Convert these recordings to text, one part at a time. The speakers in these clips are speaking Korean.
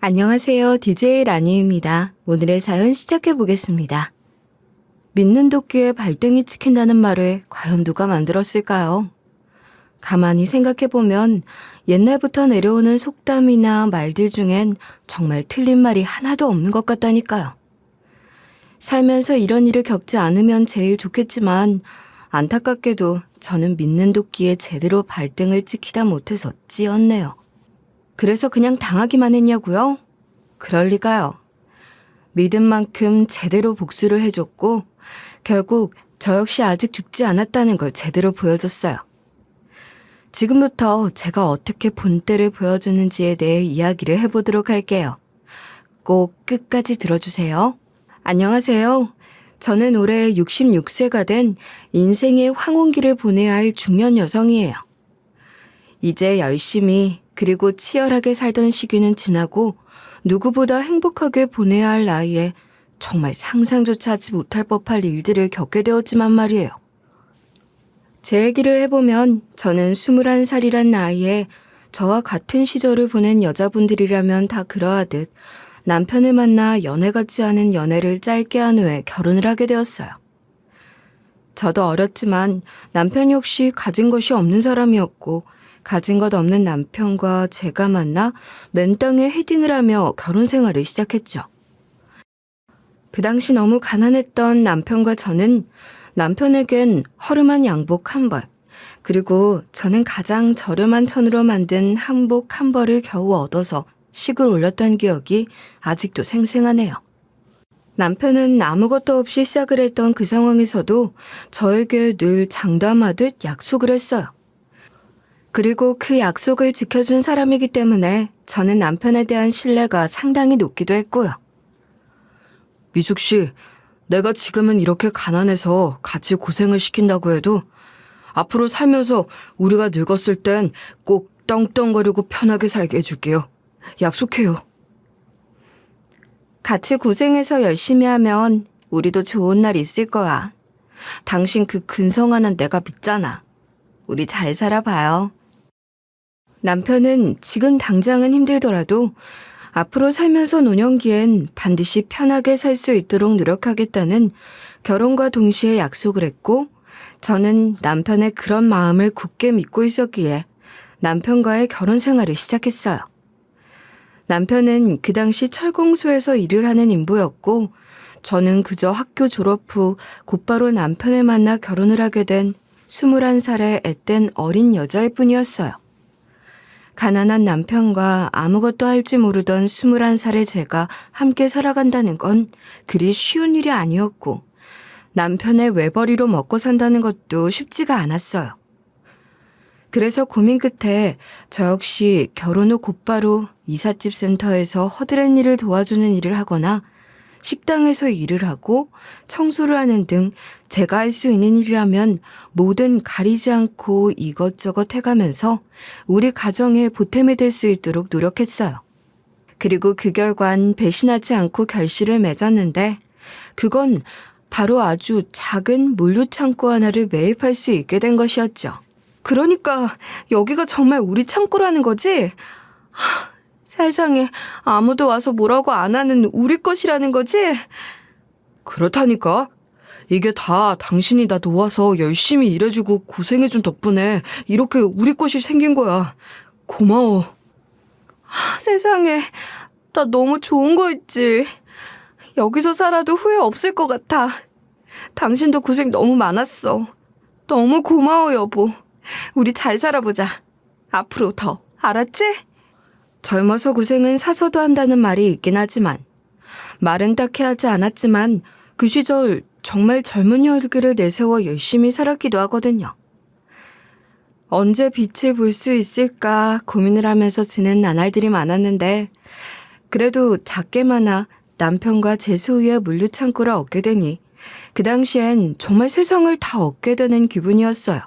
안녕하세요. DJ 라니입니다. 오늘의 사연 시작해 보겠습니다. 믿는 도끼에 발등이 찍힌다는 말을 과연 누가 만들었을까요? 가만히 생각해 보면 옛날부터 내려오는 속담이나 말들 중엔 정말 틀린 말이 하나도 없는 것 같다니까요. 살면서 이런 일을 겪지 않으면 제일 좋겠지만 안타깝게도 저는 믿는 도끼에 제대로 발등을 찍히다 못해서 찌었네요. 그래서 그냥 당하기만 했냐고요? 그럴 리가요. 믿은 만큼 제대로 복수를 해줬고 결국 저 역시 아직 죽지 않았다는 걸 제대로 보여줬어요. 지금부터 제가 어떻게 본때를 보여주는지에 대해 이야기를 해보도록 할게요. 꼭 끝까지 들어주세요. 안녕하세요. 저는 올해 66세가 된 인생의 황혼기를 보내야 할 중년 여성이에요. 이제 열심히 그리고 치열하게 살던 시기는 지나고 누구보다 행복하게 보내야 할 나이에 정말 상상조차 하지 못할 법할 일들을 겪게 되었지만 말이에요. 제 얘기를 해보면 저는 21살이란 나이에 저와 같은 시절을 보낸 여자분들이라면 다 그러하듯 남편을 만나 연애 같지 않은 연애를 짧게 한 후에 결혼을 하게 되었어요. 저도 어렸지만 남편 역시 가진 것이 없는 사람이었고 가진 것 없는 남편과 제가 만나 맨땅에 헤딩을 하며 결혼 생활을 시작했죠. 그 당시 너무 가난했던 남편과 저는 남편에겐 허름한 양복 한 벌, 그리고 저는 가장 저렴한 천으로 만든 한복 한 벌을 겨우 얻어서 식을 올렸던 기억이 아직도 생생하네요. 남편은 아무것도 없이 시작을 했던 그 상황에서도 저에게 늘 장담하듯 약속을 했어요. 그리고 그 약속을 지켜준 사람이기 때문에 저는 남편에 대한 신뢰가 상당히 높기도 했고요. 미숙 씨, 내가 지금은 이렇게 가난해서 같이 고생을 시킨다고 해도 앞으로 살면서 우리가 늙었을 땐 꼭 떵떵거리고 편하게 살게 해줄게요. 약속해요. 같이 고생해서 열심히 하면 우리도 좋은 날 있을 거야. 당신 그 근성화는 내가 믿잖아. 우리 잘 살아봐요. 남편은 지금 당장은 힘들더라도 앞으로 살면서 노년기엔 반드시 편하게 살 수 있도록 노력하겠다는 결혼과 동시에 약속을 했고 저는 남편의 그런 마음을 굳게 믿고 있었기에 남편과의 결혼 생활을 시작했어요. 남편은 그 당시 철공소에서 일을 하는 인부였고 저는 그저 학교 졸업 후 곧바로 남편을 만나 결혼을 하게 된 21살의 앳된 어린 여자일 뿐이었어요. 가난한 남편과 아무것도 할 줄 모르던 21살의 제가 함께 살아간다는 건 그리 쉬운 일이 아니었고 남편의 외벌이로 먹고 산다는 것도 쉽지가 않았어요. 그래서 고민 끝에 저 역시 결혼 후 곧바로 이삿집 센터에서 허드렛 일을 도와주는 일을 하거나 식당에서 일을 하고 청소를 하는 등 제가 할 수 있는 일이라면 뭐든 가리지 않고 이것저것 해가면서 우리 가정에 보탬이 될 수 있도록 노력했어요. 그리고 그 결과는 배신하지 않고 결실을 맺었는데 그건 바로 아주 작은 물류창고 하나를 매입할 수 있게 된 것이었죠. 그러니까 여기가 정말 우리 창고라는 거지? 세상에 아무도 와서 뭐라고 안 하는 우리 것이라는 거지? 그렇다니까. 이게 다 당신이 나 도와서 열심히 일해주고 고생해준 덕분에 이렇게 우리 것이 생긴 거야. 고마워. 세상에 나 너무 좋은 거 있지. 여기서 살아도 후회 없을 것 같아. 당신도 고생 너무 많았어. 너무 고마워 여보. 우리 잘 살아보자. 앞으로 더. 알았지? 젊어서 고생은 사서도 한다는 말이 있긴 하지만 말은 딱히 하지 않았지만 그 시절 정말 젊은 열기를 내세워 열심히 살았기도 하거든요. 언제 빛을 볼 수 있을까 고민을 하면서 지낸 나날들이 많았는데 그래도 작게마나 남편과 제 소유의 물류창고를 얻게 되니 그 당시엔 정말 세상을 다 얻게 되는 기분이었어요.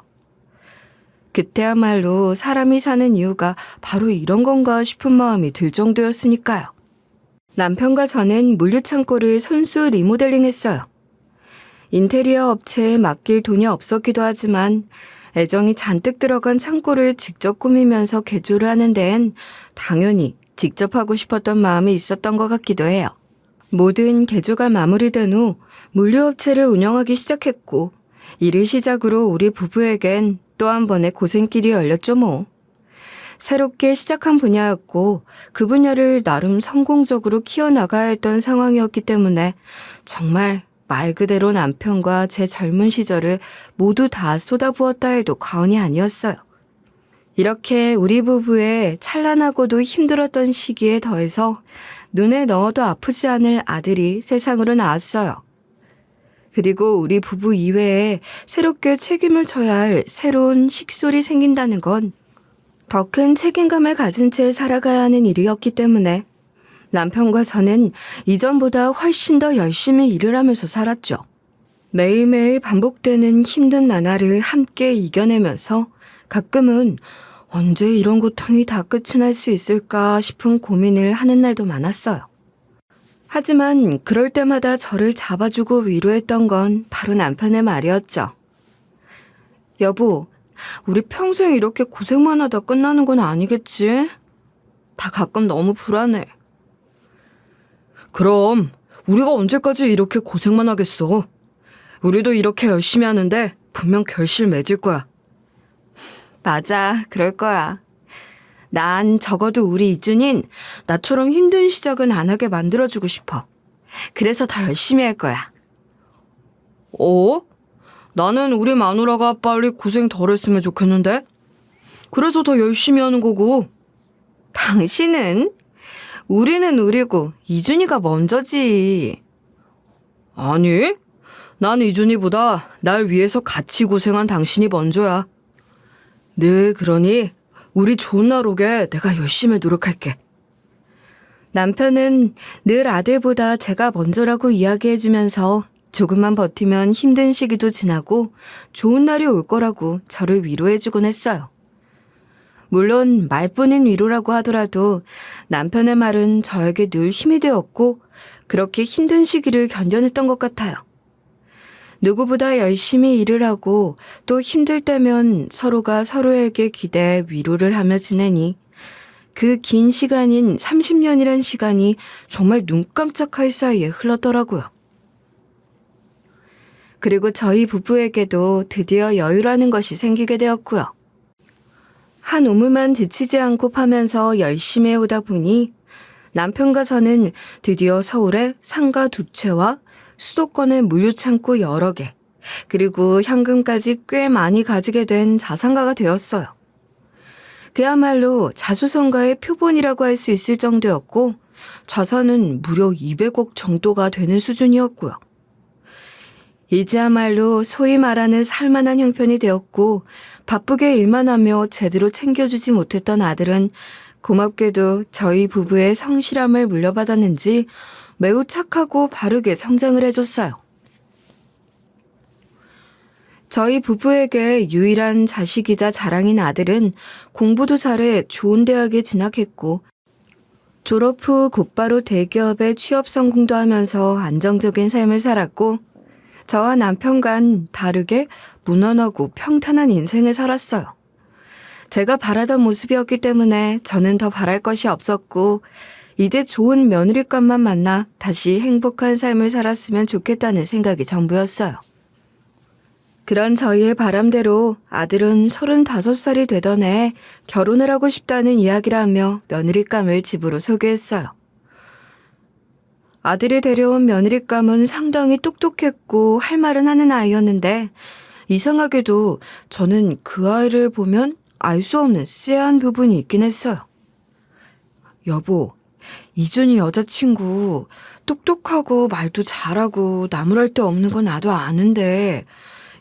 그때야말로 사람이 사는 이유가 바로 이런 건가 싶은 마음이 들 정도였으니까요. 남편과 저는 물류창고를 손수 리모델링했어요. 인테리어 업체에 맡길 돈이 없었기도 하지만 애정이 잔뜩 들어간 창고를 직접 꾸미면서 개조를 하는 데엔 당연히 직접 하고 싶었던 마음이 있었던 것 같기도 해요. 모든 개조가 마무리된 후 물류업체를 운영하기 시작했고 이를 시작으로 우리 부부에겐 또 한 번의 고생길이 열렸죠 뭐. 새롭게 시작한 분야였고 그 분야를 나름 성공적으로 키워나가야 했던 상황이었기 때문에 정말 말 그대로 남편과 제 젊은 시절을 모두 다 쏟아부었다 해도 과언이 아니었어요. 이렇게 우리 부부의 찬란하고도 힘들었던 시기에 더해서 눈에 넣어도 아프지 않을 아들이 세상으로 나왔어요. 그리고 우리 부부 이외에 새롭게 책임을 져야 할 새로운 식솔이 생긴다는 건 더 큰 책임감을 가진 채 살아가야 하는 일이었기 때문에 남편과 저는 이전보다 훨씬 더 열심히 일을 하면서 살았죠. 매일매일 반복되는 힘든 나날을 함께 이겨내면서 가끔은 언제 이런 고통이 다 끝이 날 수 있을까 싶은 고민을 하는 날도 많았어요. 하지만 그럴 때마다 저를 잡아주고 위로했던 건 바로 남편의 말이었죠. 여보, 우리 평생 이렇게 고생만 하다 끝나는 건 아니겠지? 다 가끔 너무 불안해. 그럼 우리가 언제까지 이렇게 고생만 하겠어? 우리도 이렇게 열심히 하는데 분명 결실 맺을 거야. 맞아, 그럴 거야. 난 적어도 우리 이준인 나처럼 힘든 시작은 안 하게 만들어주고 싶어. 그래서 더 열심히 할 거야. 나는 우리 마누라가 빨리 고생 덜 했으면 좋겠는데? 그래서 더 열심히 하는 거고. 당신은? 우리는 우리고 이준이가 먼저지. 아니, 난 이준이보다 날 위해서 같이 고생한 당신이 먼저야. 네, 그러니 우리 좋은 날 오게 내가 열심히 노력할게. 남편은 늘 아들보다 제가 먼저라고 이야기해주면서 조금만 버티면 힘든 시기도 지나고 좋은 날이 올 거라고 저를 위로해주곤 했어요. 물론 말뿐인 위로라고 하더라도 남편의 말은 저에게 늘 힘이 되었고 그렇게 힘든 시기를 견뎌냈던 것 같아요. 누구보다 열심히 일을 하고 또 힘들 때면 서로가 서로에게 기대 위로를 하며 지내니 그 긴 시간인 30년이란 시간이 정말 눈 깜짝할 사이에 흘렀더라고요. 그리고 저희 부부에게도 드디어 여유라는 것이 생기게 되었고요. 한 우물만 지치지 않고 파면서 열심히 해오다 보니 남편과 저는 드디어 서울에 상가 2채와 수도권에 물류창고 여러 개, 그리고 현금까지 꽤 많이 가지게 된 자산가가 되었어요. 그야말로 자수성가의 표본이라고 할 수 있을 정도였고 자산은 무려 200억 정도가 되는 수준이었고요. 이제야말로 소위 말하는 살만한 형편이 되었고 바쁘게 일만 하며 제대로 챙겨주지 못했던 아들은 고맙게도 저희 부부의 성실함을 물려받았는지 매우 착하고 바르게 성장을 해줬어요. 저희 부부에게 유일한 자식이자 자랑인 아들은 공부도 잘해 좋은 대학에 진학했고 졸업 후 곧바로 대기업에 취업 성공도 하면서 안정적인 삶을 살았고 저와 남편과는 다르게 무난하고 평탄한 인생을 살았어요. 제가 바라던 모습이었기 때문에 저는 더 바랄 것이 없었고 이제 좋은 며느리감만 만나 다시 행복한 삶을 살았으면 좋겠다는 생각이 전부였어요. 그런 저희의 바람대로 아들은 35살이 되던 해에 결혼을 하고 싶다는 이야기를 하며 며느리감을 집으로 소개했어요. 아들이 데려온 며느리감은 상당히 똑똑했고 할 말은 하는 아이였는데 이상하게도 저는 그 아이를 보면 알 수 없는 쎄한 부분이 있긴 했어요. 여보, 이준이 여자친구 똑똑하고 말도 잘하고 나무랄 데 없는 건 나도 아는데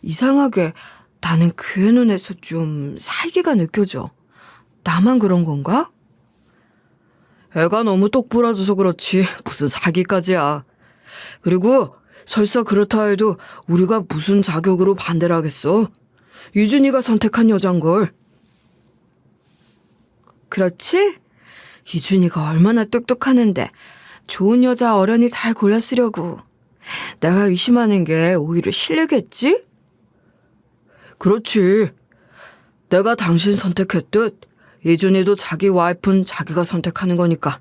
이상하게 나는 그 애 눈에서 좀 살기가 느껴져. 나만 그런 건가? 애가 너무 똑부러져서 그렇지 무슨 사기까지야. 그리고 설사 그렇다 해도 우리가 무슨 자격으로 반대를 하겠어. 이준이가 선택한 여잔걸. 그렇지? 이준이가 얼마나 똑똑하는데 좋은 여자 어련히 잘 골랐으려고. 내가 의심하는 게 오히려 실례겠지? 그렇지. 내가 당신 선택했듯 이준이도 자기 와이프는 자기가 선택하는 거니까.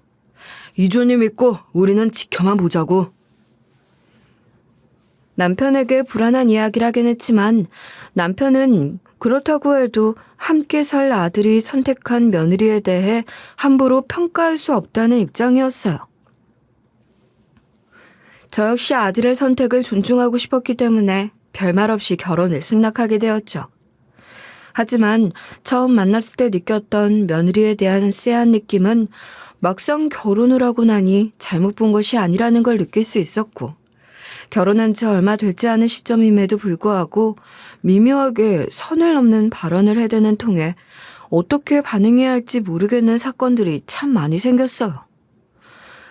이준이 믿고 우리는 지켜만 보자고. 남편에게 불안한 이야기를 하긴 했지만 남편은 그렇다고 해도 함께 살 아들이 선택한 며느리에 대해 함부로 평가할 수 없다는 입장이었어요. 저 역시 아들의 선택을 존중하고 싶었기 때문에 별말 없이 결혼을 승낙하게 되었죠. 하지만 처음 만났을 때 느꼈던 며느리에 대한 쎄한 느낌은 막상 결혼을 하고 나니 잘못 본 것이 아니라는 걸 느낄 수 있었고, 결혼한 지 얼마 되지 않은 시점임에도 불구하고 미묘하게 선을 넘는 발언을 해대는 통에 어떻게 반응해야 할지 모르겠는 사건들이 참 많이 생겼어요.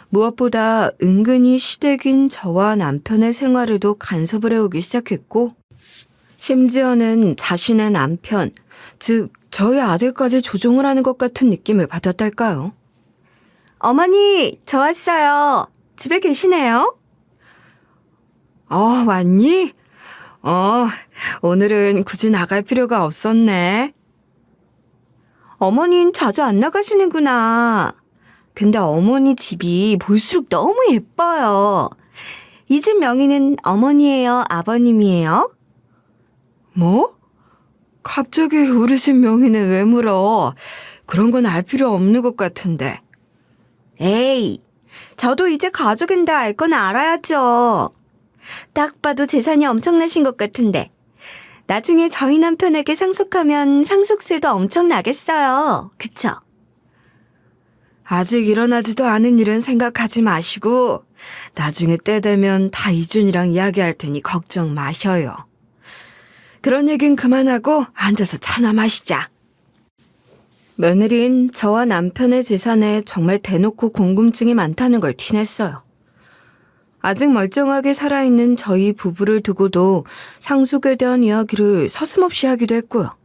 무엇보다 은근히 시댁인 저와 남편의 생활에도 간섭을 해오기 시작했고, 심지어는 자신의 남편, 즉 저희 아들까지 조종을 하는 것 같은 느낌을 받았달까요? 어머니, 저 왔어요. 집에 계시네요? 왔니? 오늘은 굳이 나갈 필요가 없었네. 어머니는 자주 안 나가시는구나. 근데 어머니 집이 볼수록 너무 예뻐요. 이 집 명의는 어머니예요, 아버님이에요? 뭐? 갑자기 우리 집 명의는 왜 물어? 그런 건 알 필요 없는 것 같은데. 에이, 저도 이제 가족인데 알 건 알아야죠. 딱 봐도 재산이 엄청나신 것 같은데. 나중에 저희 남편에게 상속하면 상속세도 엄청 나겠어요. 그쵸? 아직 일어나지도 않은 일은 생각하지 마시고 나중에 때 되면 다 이준이랑 이야기할 테니 걱정 마셔요. 그런 얘긴 그만하고 앉아서 차나 마시자. 며느리는 저와 남편의 재산에 정말 대놓고 궁금증이 많다는 걸 티냈어요. 아직 멀쩡하게 살아있는 저희 부부를 두고도 상속에 대한 이야기를 서슴없이 하기도 했고요.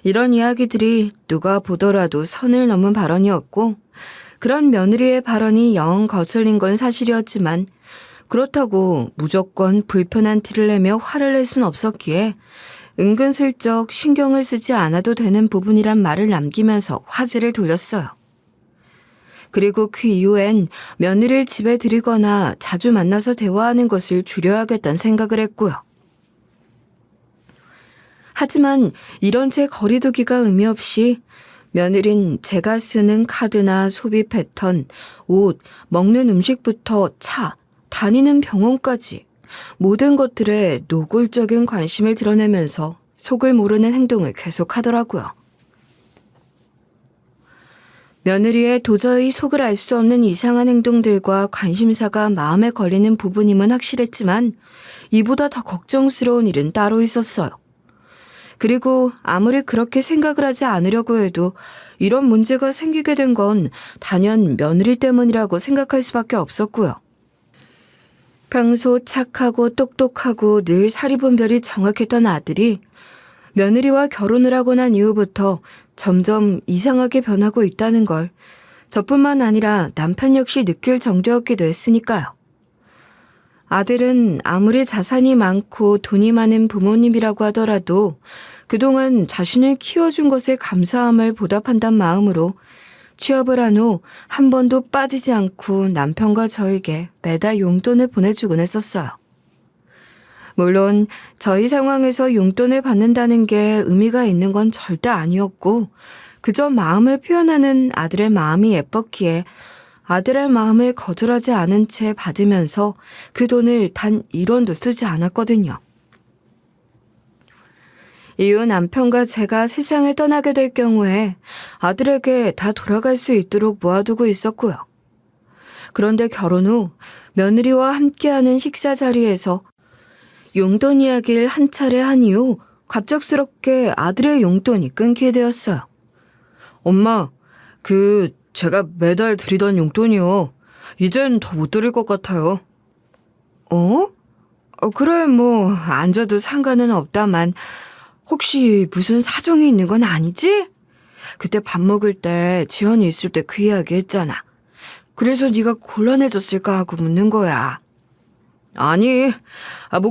이런 이야기들이 누가 보더라도 선을 넘은 발언이었고, 그런 며느리의 발언이 영 거슬린 건 사실이었지만 그렇다고 무조건 불편한 티를 내며 화를 낼 순 없었기에 은근슬쩍 신경을 쓰지 않아도 되는 부분이란 말을 남기면서 화제를 돌렸어요. 그리고 그 이후엔 며느리를 집에 들이거나 자주 만나서 대화하는 것을 줄여야겠다는 생각을 했고요. 하지만 이런 제 거리두기가 의미 없이 며느린 제가 쓰는 카드나 소비 패턴, 옷, 먹는 음식부터 차, 다니는 병원까지 모든 것들에 노골적인 관심을 드러내면서 속을 모르는 행동을 계속하더라고요. 며느리의 도저히 속을 알 수 없는 이상한 행동들과 관심사가 마음에 걸리는 부분임은 확실했지만 이보다 더 걱정스러운 일은 따로 있었어요. 그리고 아무리 그렇게 생각을 하지 않으려고 해도 이런 문제가 생기게 된 건 단연 며느리 때문이라고 생각할 수밖에 없었고요. 평소 착하고 똑똑하고 늘 사리분별이 정확했던 아들이 며느리와 결혼을 하고 난 이후부터 점점 이상하게 변하고 있다는 걸 저뿐만 아니라 남편 역시 느낄 정도였기도 했으니까요. 아들은 아무리 자산이 많고 돈이 많은 부모님이라고 하더라도 그동안 자신을 키워준 것에 감사함을 보답한단 마음으로 취업을 한 후 한 번도 빠지지 않고 남편과 저에게 매달 용돈을 보내주곤 했었어요. 물론 저희 상황에서 용돈을 받는다는 게 의미가 있는 건 절대 아니었고 그저 마음을 표현하는 아들의 마음이 예뻤기에 아들의 마음을 거절하지 않은 채 받으면서 그 돈을 단 1원도 쓰지 않았거든요. 이후 남편과 제가 세상을 떠나게 될 경우에 아들에게 다 돌아갈 수 있도록 모아두고 있었고요. 그런데 결혼 후 며느리와 함께하는 식사 자리에서 용돈 이야기를 한 차례 한 이후 갑작스럽게 아들의 용돈이 끊기게 되었어요. 엄마, 제가 매달 드리던 용돈이요. 이젠 더 못 드릴 것 같아요. 그래, 안 줘도 상관은 없다만 혹시 무슨 사정이 있는 건 아니지? 그때 밥 먹을 때 지연이 있을 때 그 이야기 했잖아. 그래서 네가 곤란해졌을까 하고 묻는 거야. 아니,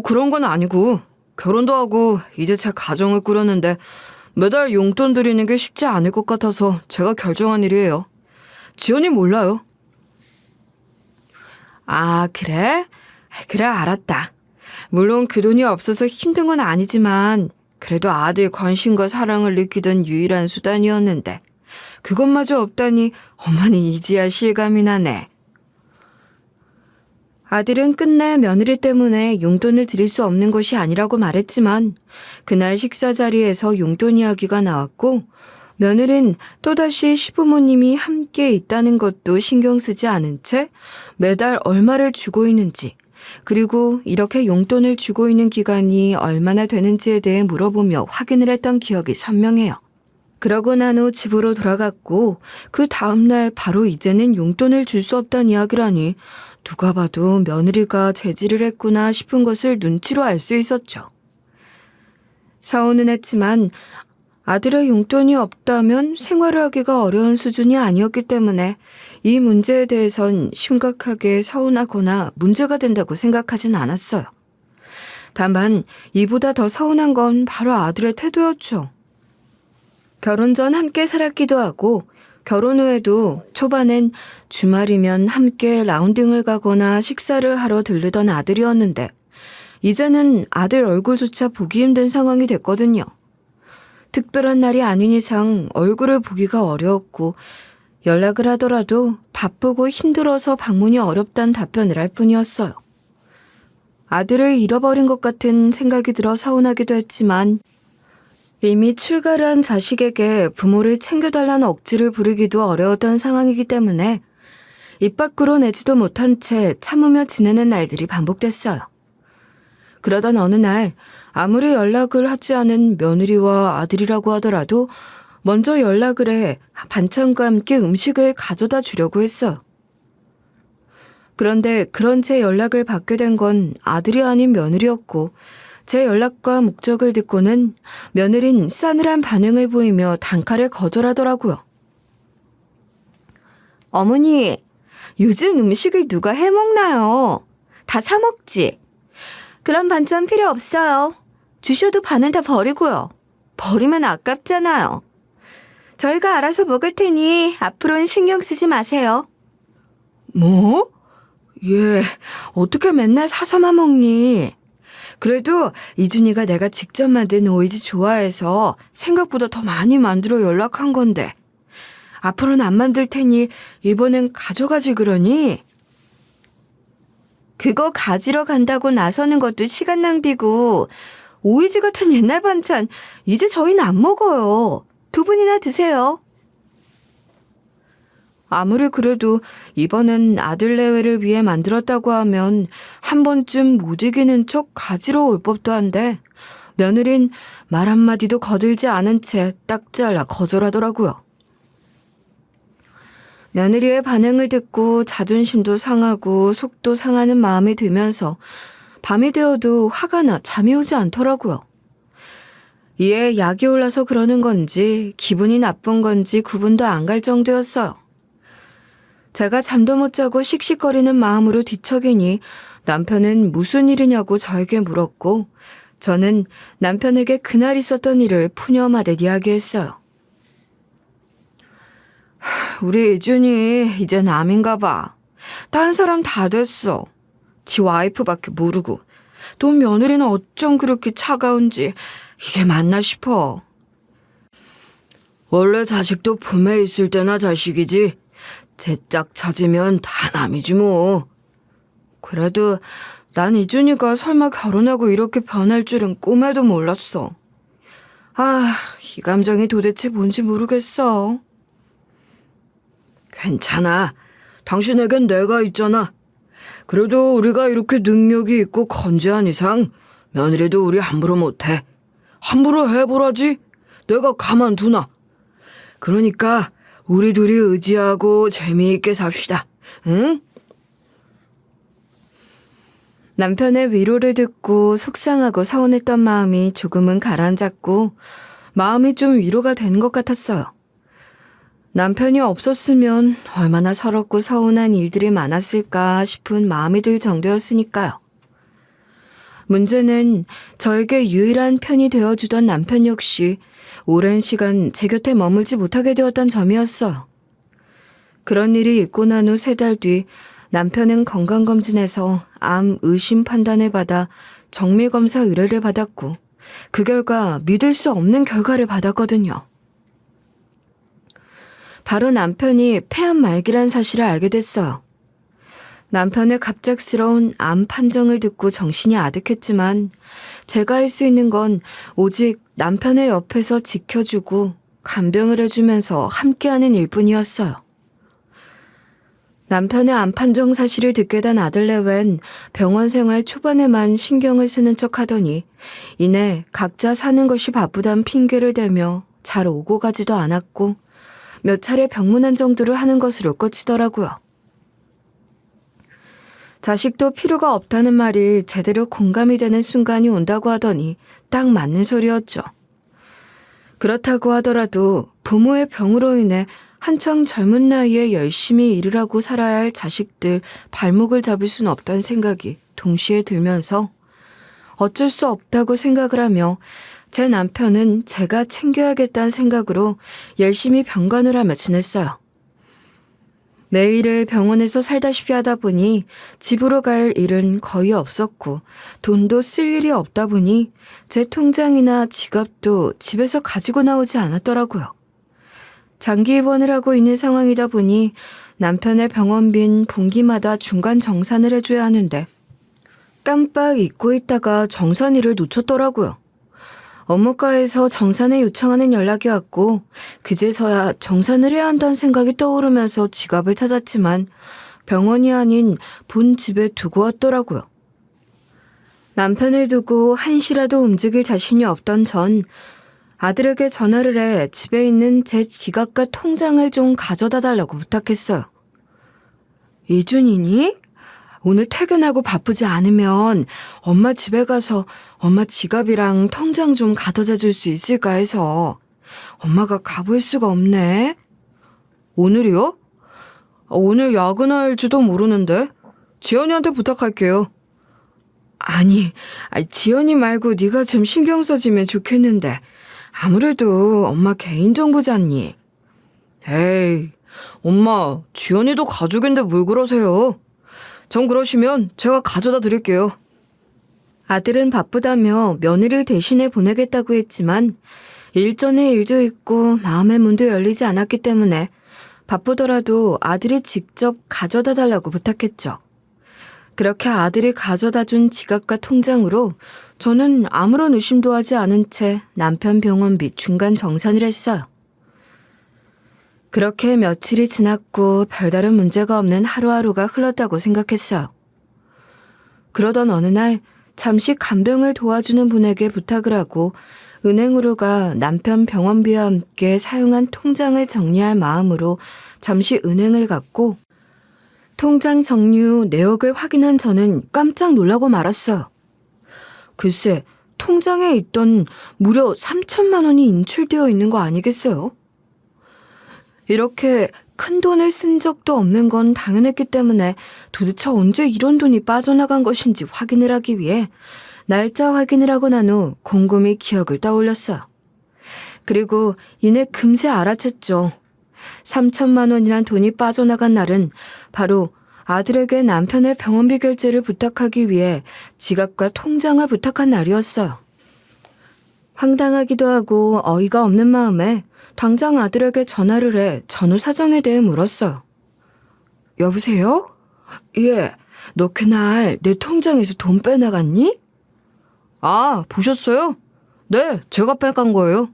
그런 건 아니고 결혼도 하고 이제 제 가정을 꾸렸는데 매달 용돈 드리는 게 쉽지 않을 것 같아서 제가 결정한 일이에요. 지연이 몰라요. 아, 그래? 그래, 알았다. 물론 그 돈이 없어서 힘든 건 아니지만 그래도 아들 관심과 사랑을 느끼던 유일한 수단이었는데 그것마저 없다니 어머니 이제야 실감이 나네. 아들은 끝내 며느리 때문에 용돈을 드릴 수 없는 것이 아니라고 말했지만 그날 식사 자리에서 용돈 이야기가 나왔고 며느린 또다시 시부모님이 함께 있다는 것도 신경 쓰지 않은 채 매달 얼마를 주고 있는지 그리고 이렇게 용돈을 주고 있는 기간이 얼마나 되는지에 대해 물어보며 확인을 했던 기억이 선명해요. 그러고 난 후 집으로 돌아갔고 그 다음날 바로 이제는 용돈을 줄 수 없다는 이야기라니 누가 봐도 며느리가 제지를 했구나 싶은 것을 눈치로 알 수 있었죠. 서운은 했지만 아들의 용돈이 없다면 생활을 하기가 어려운 수준이 아니었기 때문에 이 문제에 대해선 심각하게 서운하거나 문제가 된다고 생각하진 않았어요. 다만 이보다 더 서운한 건 바로 아들의 태도였죠. 결혼 전 함께 살았기도 하고 결혼 후에도 초반엔 주말이면 함께 라운딩을 가거나 식사를 하러 들르던 아들이었는데 이제는 아들 얼굴조차 보기 힘든 상황이 됐거든요. 특별한 날이 아닌 이상 얼굴을 보기가 어려웠고 연락을 하더라도 바쁘고 힘들어서 방문이 어렵다는 답변을 할 뿐이었어요. 아들을 잃어버린 것 같은 생각이 들어 서운하기도 했지만 이미 출가를 한 자식에게 부모를 챙겨달라는 억지를 부리기도 어려웠던 상황이기 때문에 입 밖으로 내지도 못한 채 참으며 지내는 날들이 반복됐어요. 그러던 어느 날 아무리 연락을 하지 않은 며느리와 아들이라고 하더라도 먼저 연락을 해 반찬과 함께 음식을 가져다 주려고 했어요. 그런데 그런 제 연락을 받게 된 건 아들이 아닌 며느리였고 제 연락과 목적을 듣고는 며느린 싸늘한 반응을 보이며 단칼에 거절하더라고요. 어머니, 요즘 음식을 누가 해먹나요? 다 사 먹지? 그런 반찬 필요 없어요. 주셔도 반은 다 버리고요. 버리면 아깝잖아요. 저희가 알아서 먹을 테니 앞으로는 신경 쓰지 마세요. 뭐? 얘 어떻게 맨날 사서만 먹니? 그래도 이준이가 내가 직접 만든 오이지 좋아해서 생각보다 더 많이 만들어 연락한 건데 앞으로는 안 만들 테니 이번엔 가져가지 그러니? 그거 가지러 간다고 나서는 것도 시간 낭비고 오이지 같은 옛날 반찬 이제 저희는 안 먹어요. 2분이나 드세요. 아무리 그래도 이번엔 아들 내외를 위해 만들었다고 하면 한 번쯤 못 이기는 척 가지러 올 법도 한데 며느린 말 한마디도 거들지 않은 채 딱 잘라 거절하더라고요. 며느리의 반응을 듣고 자존심도 상하고 속도 상하는 마음이 들면서 밤이 되어도 화가 나 잠이 오지 않더라고요. 이에 약이 올라서 그러는 건지 기분이 나쁜 건지 구분도 안 갈 정도였어요. 제가 잠도 못 자고 씩씩거리는 마음으로 뒤척이니 남편은 무슨 일이냐고 저에게 물었고 저는 남편에게 그날 있었던 일을 푸념하듯 이야기했어요. 우리 이준이 이제 남인가 봐. 딴 사람 다 됐어. 지 와이프밖에 모르고 또 며느리는 어쩜 그렇게 차가운지 이게 맞나 싶어. 원래 자식도 품에 있을 때나 자식이지 제 짝 찾으면 다 남이지 뭐. 그래도 난 이준이가 설마 결혼하고 이렇게 변할 줄은 꿈에도 몰랐어. 아, 이 감정이 도대체 뭔지 모르겠어. 괜찮아. 당신에겐 내가 있잖아. 그래도 우리가 이렇게 능력이 있고 건재한 이상 며느리도 우리 함부로 못해. 함부로 해보라지. 내가 가만두나. 그러니까 우리 둘이 의지하고 재미있게 삽시다. 응? 남편의 위로를 듣고 속상하고 서운했던 마음이 조금은 가라앉았고 마음이 좀 위로가 된 것 같았어요. 남편이 없었으면 얼마나 서럽고 서운한 일들이 많았을까 싶은 마음이 들 정도였으니까요. 문제는 저에게 유일한 편이 되어주던 남편 역시 오랜 시간 제 곁에 머물지 못하게 되었던 점이었어요. 그런 일이 있고 난 후 3달 뒤 남편은 건강검진에서 암 의심 판단을 받아 정밀검사 의뢰를 받았고 그 결과 믿을 수 없는 결과를 받았거든요. 바로 남편이 폐암 말기란 사실을 알게 됐어요. 남편의 갑작스러운 암 판정을 듣고 정신이 아득했지만 제가 할 수 있는 건 오직 남편의 옆에서 지켜주고 간병을 해주면서 함께하는 일뿐이었어요. 남편의 암 판정 사실을 듣게 된 아들 내외는 병원 생활 초반에만 신경을 쓰는 척 하더니 이내 각자 사는 것이 바쁘단 핑계를 대며 잘 오고 가지도 않았고 몇 차례 병문안 정도를 하는 것으로 끝이더라고요. 자식도 필요가 없다는 말이 제대로 공감이 되는 순간이 온다고 하더니 딱 맞는 소리였죠. 그렇다고 하더라도 부모의 병으로 인해 한창 젊은 나이에 열심히 일을 하고 살아야 할 자식들 발목을 잡을 순 없다는 생각이 동시에 들면서 어쩔 수 없다고 생각을 하며 제 남편은 제가 챙겨야겠다는 생각으로 열심히 병간호를 하며 지냈어요. 매일을 병원에서 살다시피 하다 보니 집으로 갈 일은 거의 없었고 돈도 쓸 일이 없다 보니 제 통장이나 지갑도 집에서 가지고 나오지 않았더라고요. 장기 입원을 하고 있는 상황이다 보니 남편의 병원비는 분기마다 중간 정산을 해줘야 하는데 깜빡 잊고 있다가 정산일을 놓쳤더라고요. 업무과에서 정산을 요청하는 연락이 왔고 그제서야 정산을 해야 한다는 생각이 떠오르면서 지갑을 찾았지만 병원이 아닌 본 집에 두고 왔더라고요. 남편을 두고 한시라도 움직일 자신이 없던 전 아들에게 전화를 해 집에 있는 제 지갑과 통장을 좀 가져다 달라고 부탁했어요. 이준이니? 오늘 퇴근하고 바쁘지 않으면 엄마 집에 가서 엄마 지갑이랑 통장 좀 가져다 줄 수 있을까 해서. 엄마가 가볼 수가 없네. 오늘이요? 오늘 야근할지도 모르는데. 지연이한테 부탁할게요. 아니, 지연이 말고 네가 좀 신경 써주면 좋겠는데. 아무래도 엄마 개인정보잖니. 에이, 엄마, 지연이도 가족인데 뭘 그러세요? 전 그러시면 제가 가져다 드릴게요. 아들은 바쁘다며 며느리를 대신해 보내겠다고 했지만 일전에 일도 있고 마음의 문도 열리지 않았기 때문에 바쁘더라도 아들이 직접 가져다 달라고 부탁했죠. 그렇게 아들이 가져다 준 지갑과 통장으로 저는 아무런 의심도 하지 않은 채 남편 병원비 중간 정산을 했어요. 그렇게 며칠이 지났고 별다른 문제가 없는 하루하루가 흘렀다고 생각했어요. 그러던 어느 날 잠시 간병을 도와주는 분에게 부탁을 하고 은행으로 가 남편 병원비와 함께 사용한 통장을 정리할 마음으로 잠시 은행을 갔고 통장 정리 내역을 확인한 저는 깜짝 놀라고 말았어요. 글쎄, 통장에 있던 무려 3천만 원이 인출되어 있는 거 아니겠어요? 이렇게 큰 돈을 쓴 적도 없는 건 당연했기 때문에 도대체 언제 이런 돈이 빠져나간 것인지 확인을 하기 위해 날짜 확인을 하고 난 후 곰곰이 기억을 떠올렸어요. 그리고 이내 금세 알아챘죠. 3천만 원이란 돈이 빠져나간 날은 바로 아들에게 남편의 병원비 결제를 부탁하기 위해 지갑과 통장을 부탁한 날이었어요. 황당하기도 하고 어이가 없는 마음에 당장 아들에게 전화를 해 전후 사정에 대해 물었어요. 여보세요? 예, 너 그날 내 통장에서 돈 빼나갔니? 아, 보셨어요? 네, 제가 빼간 거예요.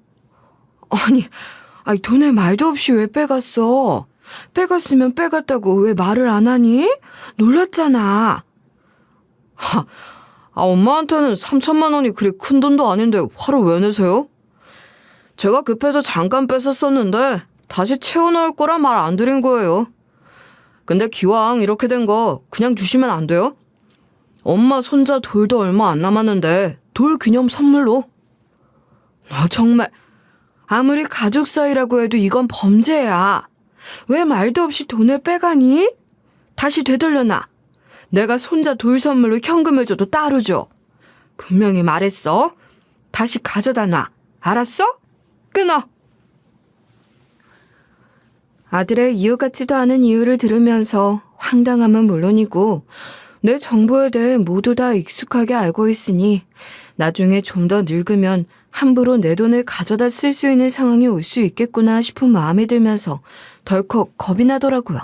아니, 돈을 말도 없이 왜 빼갔어? 빼갔으면 빼갔다고 왜 말을 안 하니? 놀랐잖아. 엄마한테는 3천만 원이 그리 큰 돈도 아닌데 화를 왜 내세요? 제가 급해서 잠깐 뺐었었는데 다시 채워넣을 거라 말 안 드린 거예요. 근데 기왕 이렇게 된 거 그냥 주시면 안 돼요? 엄마 손자 돌도 얼마 안 남았는데 돌 기념 선물로. 정말 아무리 가족 사이라고 해도 이건 범죄야. 왜 말도 없이 돈을 빼가니? 다시 되돌려놔. 내가 손자 돌 선물로 현금을 줘도 따로 줘. 분명히 말했어. 다시 가져다 놔. 알았어? 끊어! 아들의 이유 같지도 않은 이유를 들으면서 황당함은 물론이고 내 정보에 대해 모두 다 익숙하게 알고 있으니 나중에 좀 더 늙으면 함부로 내 돈을 가져다 쓸 수 있는 상황이 올 수 있겠구나 싶은 마음이 들면서 덜컥 겁이 나더라고요.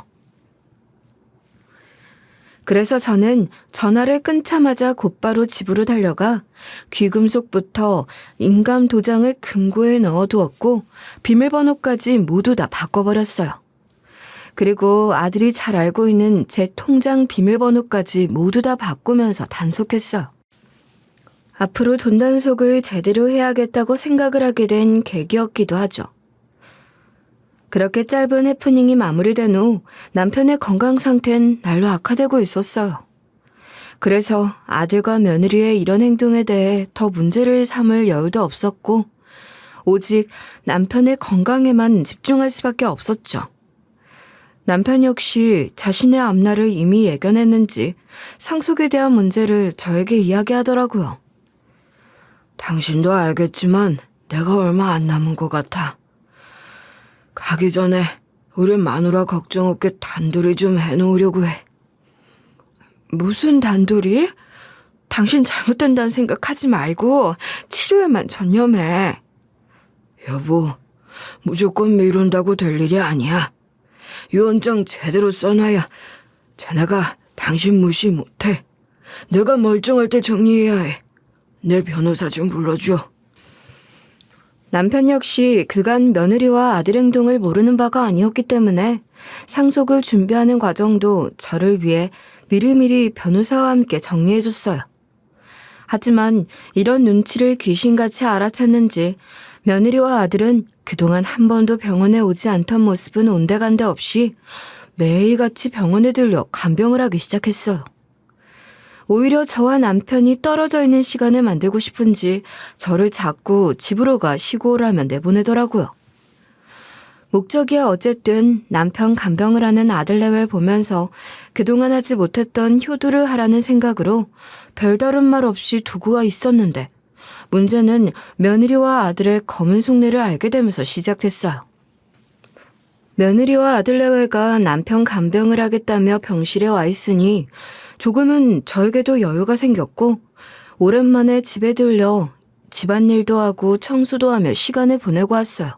그래서 저는 전화를 끊자마자 곧바로 집으로 달려가 귀금속부터 인감 도장을 금고에 넣어두었고 비밀번호까지 모두 다 바꿔버렸어요. 그리고 아들이 잘 알고 있는 제 통장 비밀번호까지 모두 다 바꾸면서 단속했어요. 앞으로 돈 단속을 제대로 해야겠다고 생각을 하게 된 계기였기도 하죠. 그렇게 짧은 해프닝이 마무리된 후 남편의 건강 상태는 날로 악화되고 있었어요. 그래서 아들과 며느리의 이런 행동에 대해 더 문제를 삼을 여유도 없었고 오직 남편의 건강에만 집중할 수밖에 없었죠. 남편 역시 자신의 앞날을 이미 예견했는지 상속에 대한 문제를 저에게 이야기하더라고요. 당신도 알겠지만 내가 얼마 안 남은 것 같아. 가기 전에 우리 마누라 걱정 없게 단돌이 좀 해놓으려고 해. 무슨 단돌이? 당신 잘못된다는 생각하지 말고 치료에만 전념해. 여보, 무조건 미룬다고 될 일이 아니야. 유언장 제대로 써놔야 자네가 당신 무시 못해. 내가 멀쩡할 때 정리해야 해. 내 변호사 좀 불러줘. 남편 역시 그간 며느리와 아들 행동을 모르는 바가 아니었기 때문에 상속을 준비하는 과정도 저를 위해 미리미리 변호사와 함께 정리해줬어요. 하지만 이런 눈치를 귀신같이 알아챘는지 며느리와 아들은 그동안 한 번도 병원에 오지 않던 모습은 온데간데 없이 매일같이 병원에 들려 간병을 하기 시작했어요. 오히려 저와 남편이 떨어져 있는 시간을 만들고 싶은지 저를 자꾸 집으로 가 쉬고 오라면 내보내더라고요. 목적이야 어쨌든 남편 간병을 하는 아들 내외를 보면서 그동안 하지 못했던 효도를 하라는 생각으로 별다른 말 없이 두고가 있었는데 문제는 며느리와 아들의 검은 속내를 알게 되면서 시작됐어요. 며느리와 아들 내외가 남편 간병을 하겠다며 병실에 와 있으니 조금은 저에게도 여유가 생겼고 오랜만에 집에 들려 집안일도 하고 청소도 하며 시간을 보내고 왔어요.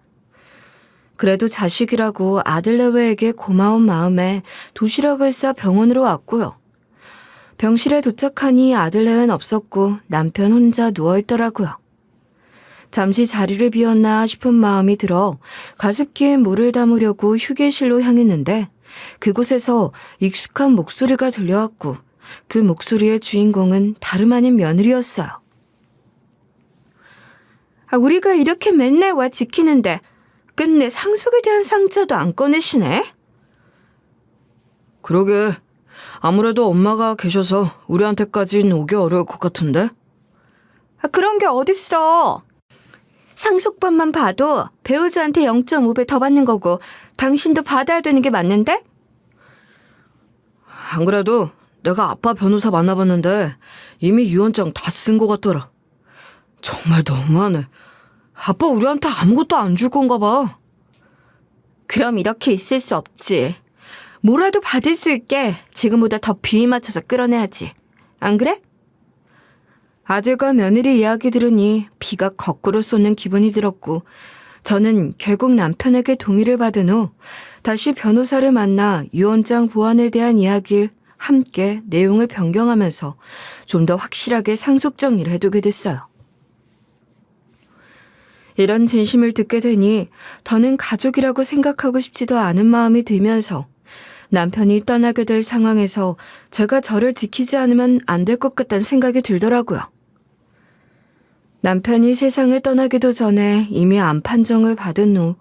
그래도 자식이라고 아들 내외에게 고마운 마음에 도시락을 싸 병원으로 왔고요. 병실에 도착하니 아들 내외는 없었고 남편 혼자 누워있더라고요. 잠시 자리를 비웠나 싶은 마음이 들어 가습기에 물을 담으려고 휴게실로 향했는데 그곳에서 익숙한 목소리가 들려왔고 그 목소리의 주인공은 다름 아닌 며느리였어요. 우리가 이렇게 맨날 와 지키는데 끝내 상속에 대한 상자도 안 꺼내시네? 그러게. 아무래도 엄마가 계셔서 우리한테까진 오기 어려울 것 같은데? 그런 게 어딨어. 상속법만 봐도 배우자한테 0.5배 더 받는 거고 당신도 받아야 되는 게 맞는데? 안 그래도 내가 아빠 변호사 만나봤는데 이미 유언장 다 쓴 것 같더라. 정말 너무하네. 아빠 우리한테 아무것도 안 줄 건가 봐. 그럼 이렇게 있을 수 없지. 뭐라도 받을 수 있게 지금보다 더 비위 맞춰서 끌어내야지. 안 그래? 아들과 며느리 이야기 들으니 비가 거꾸로 쏟는 기분이 들었고 저는 결국 남편에게 동의를 받은 후 다시 변호사를 만나 유언장 보완에 대한 이야기를 함께 내용을 변경하면서 좀 더 확실하게 상속 정리를 해두게 됐어요. 이런 진심을 듣게 되니 더는 가족이라고 생각하고 싶지도 않은 마음이 들면서 남편이 떠나게 될 상황에서 제가 저를 지키지 않으면 안 될 것 같다는 생각이 들더라고요. 남편이 세상을 떠나기도 전에 이미 암 판정을 받은 후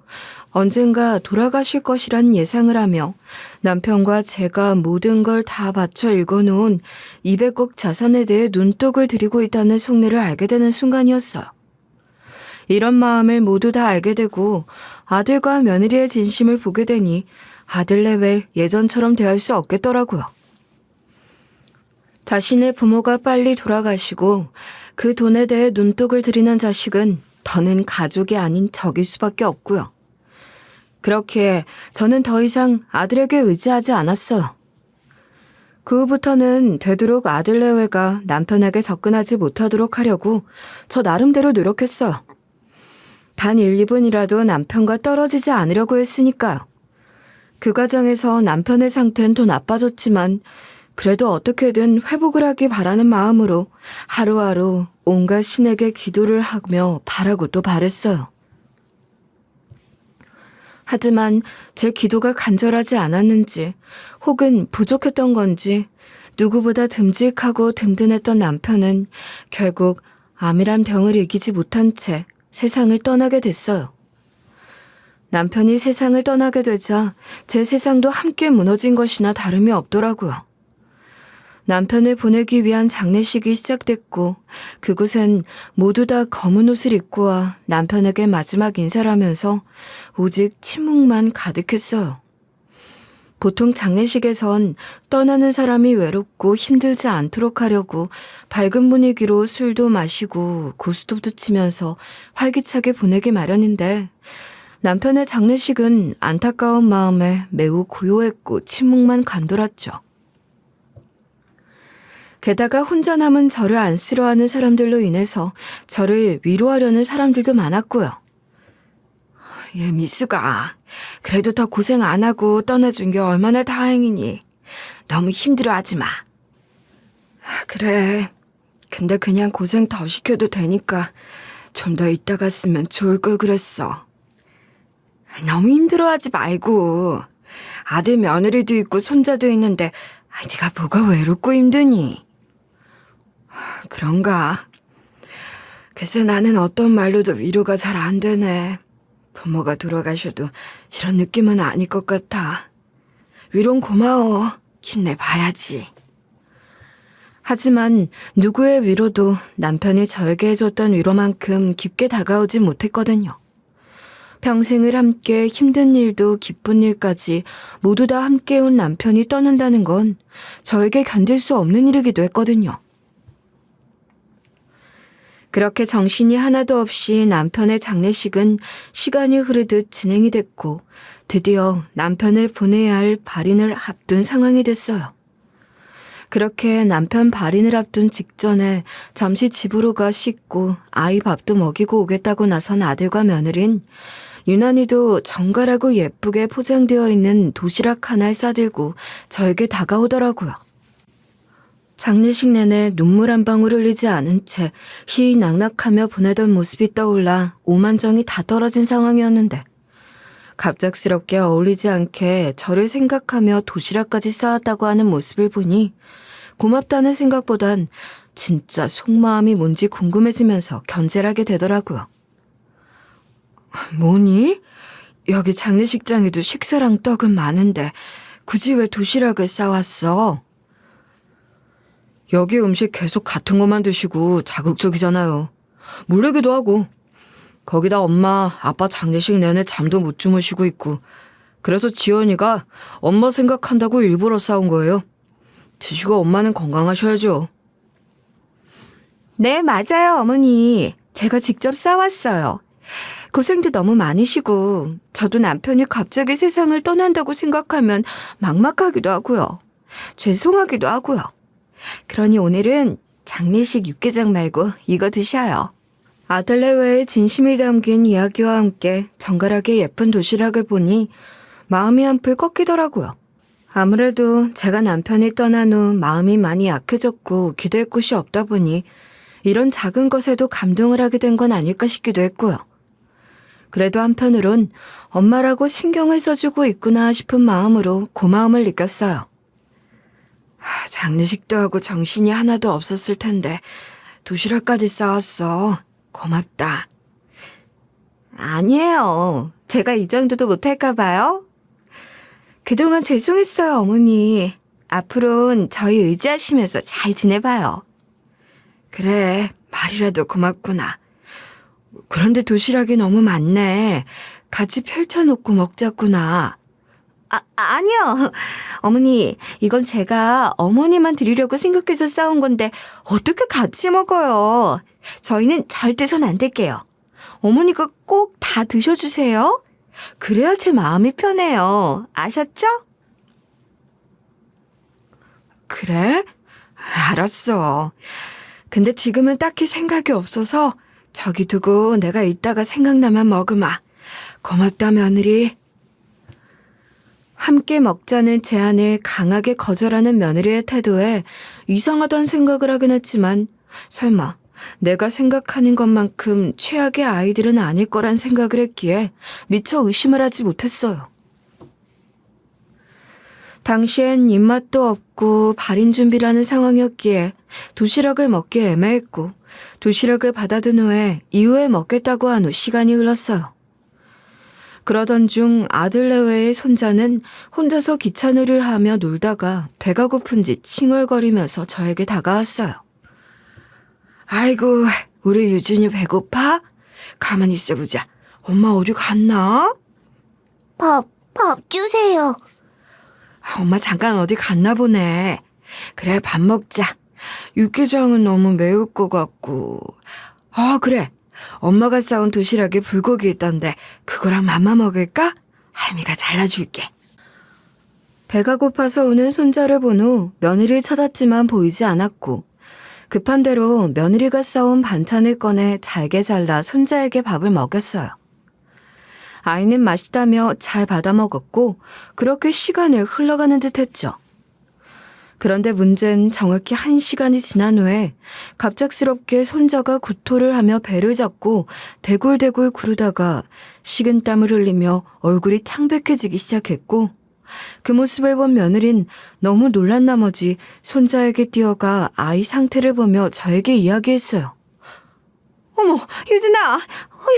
언젠가 돌아가실 것이란 예상을 하며 남편과 제가 모든 걸 다 바쳐 읽어놓은 200억 자산에 대해 눈독을 들이고 있다는 속내를 알게 되는 순간이었어요. 이런 마음을 모두 다 알게 되고 아들과 며느리의 진심을 보게 되니 아들 내외 예전처럼 대할 수 없겠더라고요. 자신의 부모가 빨리 돌아가시고 그 돈에 대해 눈독을 들이는 자식은 더는 가족이 아닌 적일 수밖에 없고요. 그렇게 저는 더 이상 아들에게 의지하지 않았어요. 그 후부터는 되도록 아들 내외가 남편에게 접근하지 못하도록 하려고 저 나름대로 노력했어요. 단 1, 2분이라도 남편과 떨어지지 않으려고 했으니까요. 그 과정에서 남편의 상태는 더 나빠졌지만 그래도 어떻게든 회복을 하기 바라는 마음으로 하루하루 온갖 신에게 기도를 하며 바라고 또 바랬어요. 하지만 제 기도가 간절하지 않았는지 혹은 부족했던 건지 누구보다 듬직하고 든든했던 남편은 결국 암이란 병을 이기지 못한 채 세상을 떠나게 됐어요. 남편이 세상을 떠나게 되자 제 세상도 함께 무너진 것이나 다름이 없더라고요. 남편을 보내기 위한 장례식이 시작됐고 그곳엔 모두 다 검은 옷을 입고 와 남편에게 마지막 인사를 하면서 오직 침묵만 가득했어요. 보통 장례식에선 떠나는 사람이 외롭고 힘들지 않도록 하려고 밝은 분위기로 술도 마시고 고스톱도 치면서 활기차게 보내기 마련인데 남편의 장례식은 안타까운 마음에 매우 고요했고 침묵만 감돌았죠. 게다가 혼자 남은 저를 안쓰러워하는 사람들로 인해서 저를 위로하려는 사람들도 많았고요. 얘 미수가 그래도 더 고생 안 하고 떠나준 게 얼마나 다행이니. 너무 힘들어하지 마. 그래. 근데 그냥 고생 더 시켜도 되니까 좀 더 이따 갔으면 좋을 걸 그랬어. 너무 힘들어하지 말고. 아들 며느리도 있고 손자도 있는데 네가 뭐가 외롭고 힘드니? 그런가? 글쎄 나는 어떤 말로도 위로가 잘 안 되네. 부모가 돌아가셔도 이런 느낌은 아닐 것 같아. 위로는 고마워. 힘내봐야지. 하지만 누구의 위로도 남편이 저에게 해줬던 위로만큼 깊게 다가오지 못했거든요. 평생을 함께 힘든 일도 기쁜 일까지 모두 다 함께 온 남편이 떠난다는 건 저에게 견딜 수 없는 일이기도 했거든요. 그렇게 정신이 하나도 없이 남편의 장례식은 시간이 흐르듯 진행이 됐고 드디어 남편을 보내야 할 발인을 앞둔 상황이 됐어요. 그렇게 남편 발인을 앞둔 직전에 잠시 집으로 가 씻고 아이 밥도 먹이고 오겠다고 나선 아들과 며느린 유난히도 정갈하고 예쁘게 포장되어 있는 도시락 하나를 싸들고 저에게 다가오더라고요. 장례식 내내 눈물 한 방울 흘리지 않은 채 희희낙낙하며 보내던 모습이 떠올라 오만정이 다 떨어진 상황이었는데 갑작스럽게 어울리지 않게 저를 생각하며 도시락까지 싸왔다고 하는 모습을 보니 고맙다는 생각보단 진짜 속마음이 뭔지 궁금해지면서 견제하게 되더라고요. 뭐니? 여기 장례식장에도 식사랑 떡은 많은데 굳이 왜 도시락을 싸왔어? 여기 음식 계속 같은 것만 드시고 자극적이잖아요. 물리기도 하고. 거기다 엄마, 아빠 장례식 내내 잠도 못 주무시고 있고. 그래서 지연이가 엄마 생각한다고 일부러 싸운 거예요. 드시고 엄마는 건강하셔야죠. 네, 맞아요, 어머니. 제가 직접 싸왔어요. 고생도 너무 많으시고 저도 남편이 갑자기 세상을 떠난다고 생각하면 막막하기도 하고요. 죄송하기도 하고요. 그러니 오늘은 장례식 육개장 말고 이거 드셔요. 아들 내외의 진심이 담긴 이야기와 함께 정갈하게 예쁜 도시락을 보니 마음이 한풀 꺾이더라고요. 아무래도 제가 남편이 떠난 후 마음이 많이 약해졌고 기댈 곳이 없다 보니 이런 작은 것에도 감동을 하게 된 건 아닐까 싶기도 했고요. 그래도 한편으론 엄마라고 신경을 써주고 있구나 싶은 마음으로 고마움을 느꼈어요. 장례식도 하고 정신이 하나도 없었을 텐데 도시락까지 싸왔어. 고맙다. 아니에요. 제가 이 정도도 못할까 봐요. 그동안 죄송했어요, 어머니. 앞으로는 저희 의지하시면서 잘 지내봐요. 그래, 말이라도 고맙구나. 그런데 도시락이 너무 많네. 같이 펼쳐놓고 먹자꾸나. 아니요. 어머니, 이건 제가 어머니만 드리려고 생각해서 싸운 건데 어떻게 같이 먹어요? 저희는 절대 손 안 댈게요. 어머니가 꼭 다 드셔주세요. 그래야 제 마음이 편해요. 아셨죠? 그래? 알았어. 근데 지금은 딱히 생각이 없어서 저기 두고 내가 이따가 생각나면 먹으마. 고맙다, 며느리. 함께 먹자는 제안을 강하게 거절하는 며느리의 태도에 이상하다는 생각을 하긴 했지만 설마 내가 생각하는 것만큼 최악의 아이들은 아닐 거란 생각을 했기에 미처 의심을 하지 못했어요. 당시엔 입맛도 없고 발인 준비라는 상황이었기에 도시락을 먹기 애매했고 도시락을 받아든 후에 이후에 먹겠다고 한 후 시간이 흘렀어요. 그러던 중 아들 내외의 손자는 혼자서 기차놀이를 하며 놀다가 배가 고픈지 칭얼거리면서 저에게 다가왔어요. 아이고, 우리 유진이 배고파? 가만히 있어보자. 엄마 어디 갔나? 밥 주세요. 엄마 잠깐 어디 갔나 보네. 그래, 밥 먹자. 육개장은 너무 매울 것 같고. 그래. 엄마가 싸온 도시락에 불고기 있던데 그거랑 맘마 먹을까? 할미가 잘라줄게. 배가 고파서 우는 손자를 본 후 며느리를 찾았지만 보이지 않았고 급한 대로 며느리가 싸온 반찬을 꺼내 잘게 잘라 손자에게 밥을 먹였어요. 아이는 맛있다며 잘 받아 먹었고 그렇게 시간을 흘러가는 듯 했죠. 그런데 문제는 정확히 1시간이 지난 후에 갑작스럽게 손자가 구토를 하며 배를 잡고 대굴대굴 구르다가 식은땀을 흘리며 얼굴이 창백해지기 시작했고 그 모습을 본 며느린 너무 놀란 나머지 손자에게 뛰어가 아이 상태를 보며 저에게 이야기했어요. 어머, 유진아,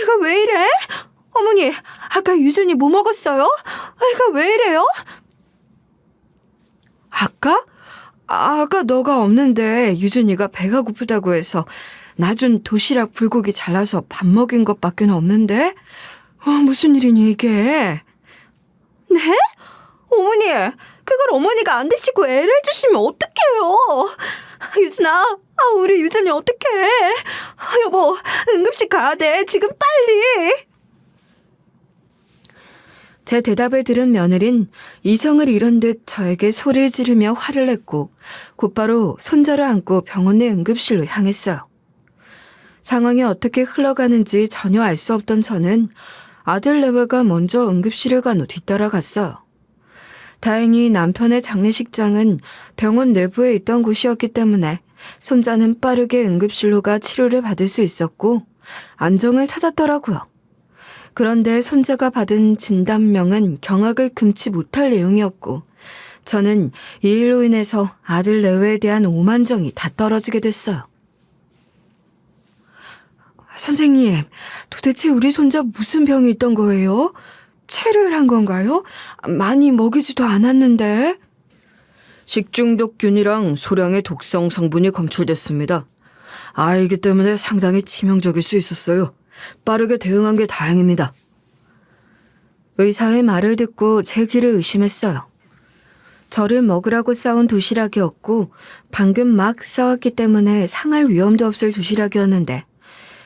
얘가 왜 이래? 어머니, 아까 유진이 뭐 먹었어요? 얘가 왜 이래요? 아까? 아까 너가 없는데 유준이가 배가 고프다고 해서 나 준 도시락 불고기 잘라서 밥 먹인 것밖에 없는데? 무슨 일이니 이게? 네? 어머니, 그걸 어머니가 안 드시고 애를 주시면 어떡해요? 유준아, 우리 유준이 어떡해? 여보, 응급실 가야 돼, 지금 빨리. 제 대답을 들은 며느린 이성을 잃은 듯 저에게 소리를 지르며 화를 냈고 곧바로 손자를 안고 병원 내 응급실로 향했어요. 상황이 어떻게 흘러가는지 전혀 알 수 없던 저는 아들 내외가 먼저 응급실에 간 후 뒤따라갔어요. 다행히 남편의 장례식장은 병원 내부에 있던 곳이었기 때문에 손자는 빠르게 응급실로 가 치료를 받을 수 있었고 안정을 찾았더라고요. 그런데 손자가 받은 진단명은 경악을 금치 못할 내용이었고 저는 이 일로 인해서 아들 내외에 대한 오만정이 다 떨어지게 됐어요. 선생님, 도대체 우리 손자 무슨 병이 있던 거예요? 체를 한 건가요? 많이 먹이지도 않았는데. 식중독균이랑 소량의 독성 성분이 검출됐습니다. 아이기 때문에 상당히 치명적일 수 있었어요. 빠르게 대응한 게 다행입니다. 의사의 말을 듣고 제 귀를 의심했어요. 저를 먹으라고 싸온 도시락이었고 방금 막 싸왔기 때문에 상할 위험도 없을 도시락이었는데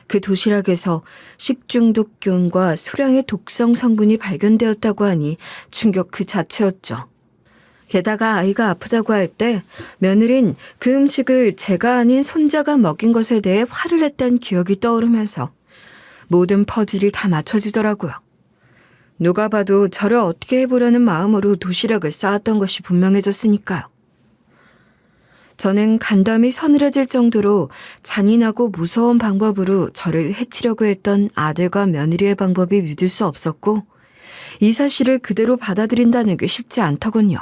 그 도시락에서 식중독균과 소량의 독성 성분이 발견되었다고 하니 충격 그 자체였죠. 게다가 아이가 아프다고 할 때 며느린 그 음식을 제가 아닌 손자가 먹인 것에 대해 화를 냈던 기억이 떠오르면서 모든 퍼즐이 다 맞춰지더라고요. 누가 봐도 저를 어떻게 해보려는 마음으로 도시락을 쌓았던 것이 분명해졌으니까요. 저는 간담이 서늘해질 정도로 잔인하고 무서운 방법으로 저를 해치려고 했던 아들과 며느리의 방법이 믿을 수 없었고 이 사실을 그대로 받아들인다는 게 쉽지 않더군요.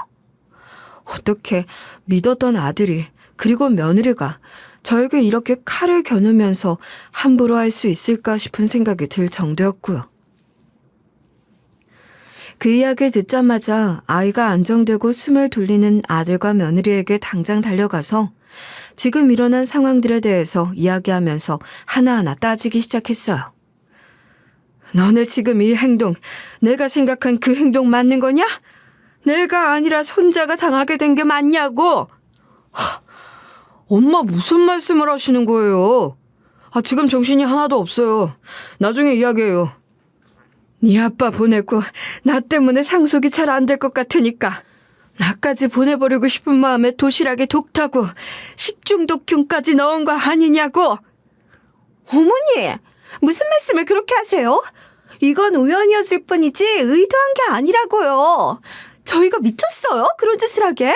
어떻게 믿었던 아들이 그리고 며느리가 저에게 이렇게 칼을 겨누면서 함부로 할 수 있을까 싶은 생각이 들 정도였고요. 그 이야기를 듣자마자 아이가 안정되고 숨을 돌리는 아들과 며느리에게 당장 달려가서 지금 일어난 상황들에 대해서 이야기하면서 하나하나 따지기 시작했어요. 너네 지금 이 행동, 내가 생각한 그 행동 맞는 거냐? 내가 아니라 손자가 당하게 된 게 맞냐고! 엄마 무슨 말씀을 하시는 거예요? 지금 정신이 하나도 없어요. 나중에 이야기해요. 네 아빠 보내고 나 때문에 상속이 잘 안 될 것 같으니까 나까지 보내버리고 싶은 마음에 도시락에 독 타고 식중독균까지 넣은 거 아니냐고. 어머니, 무슨 말씀을 그렇게 하세요? 이건 우연이었을 뿐이지 의도한 게 아니라고요. 저희가 미쳤어요? 그런 짓을 하게?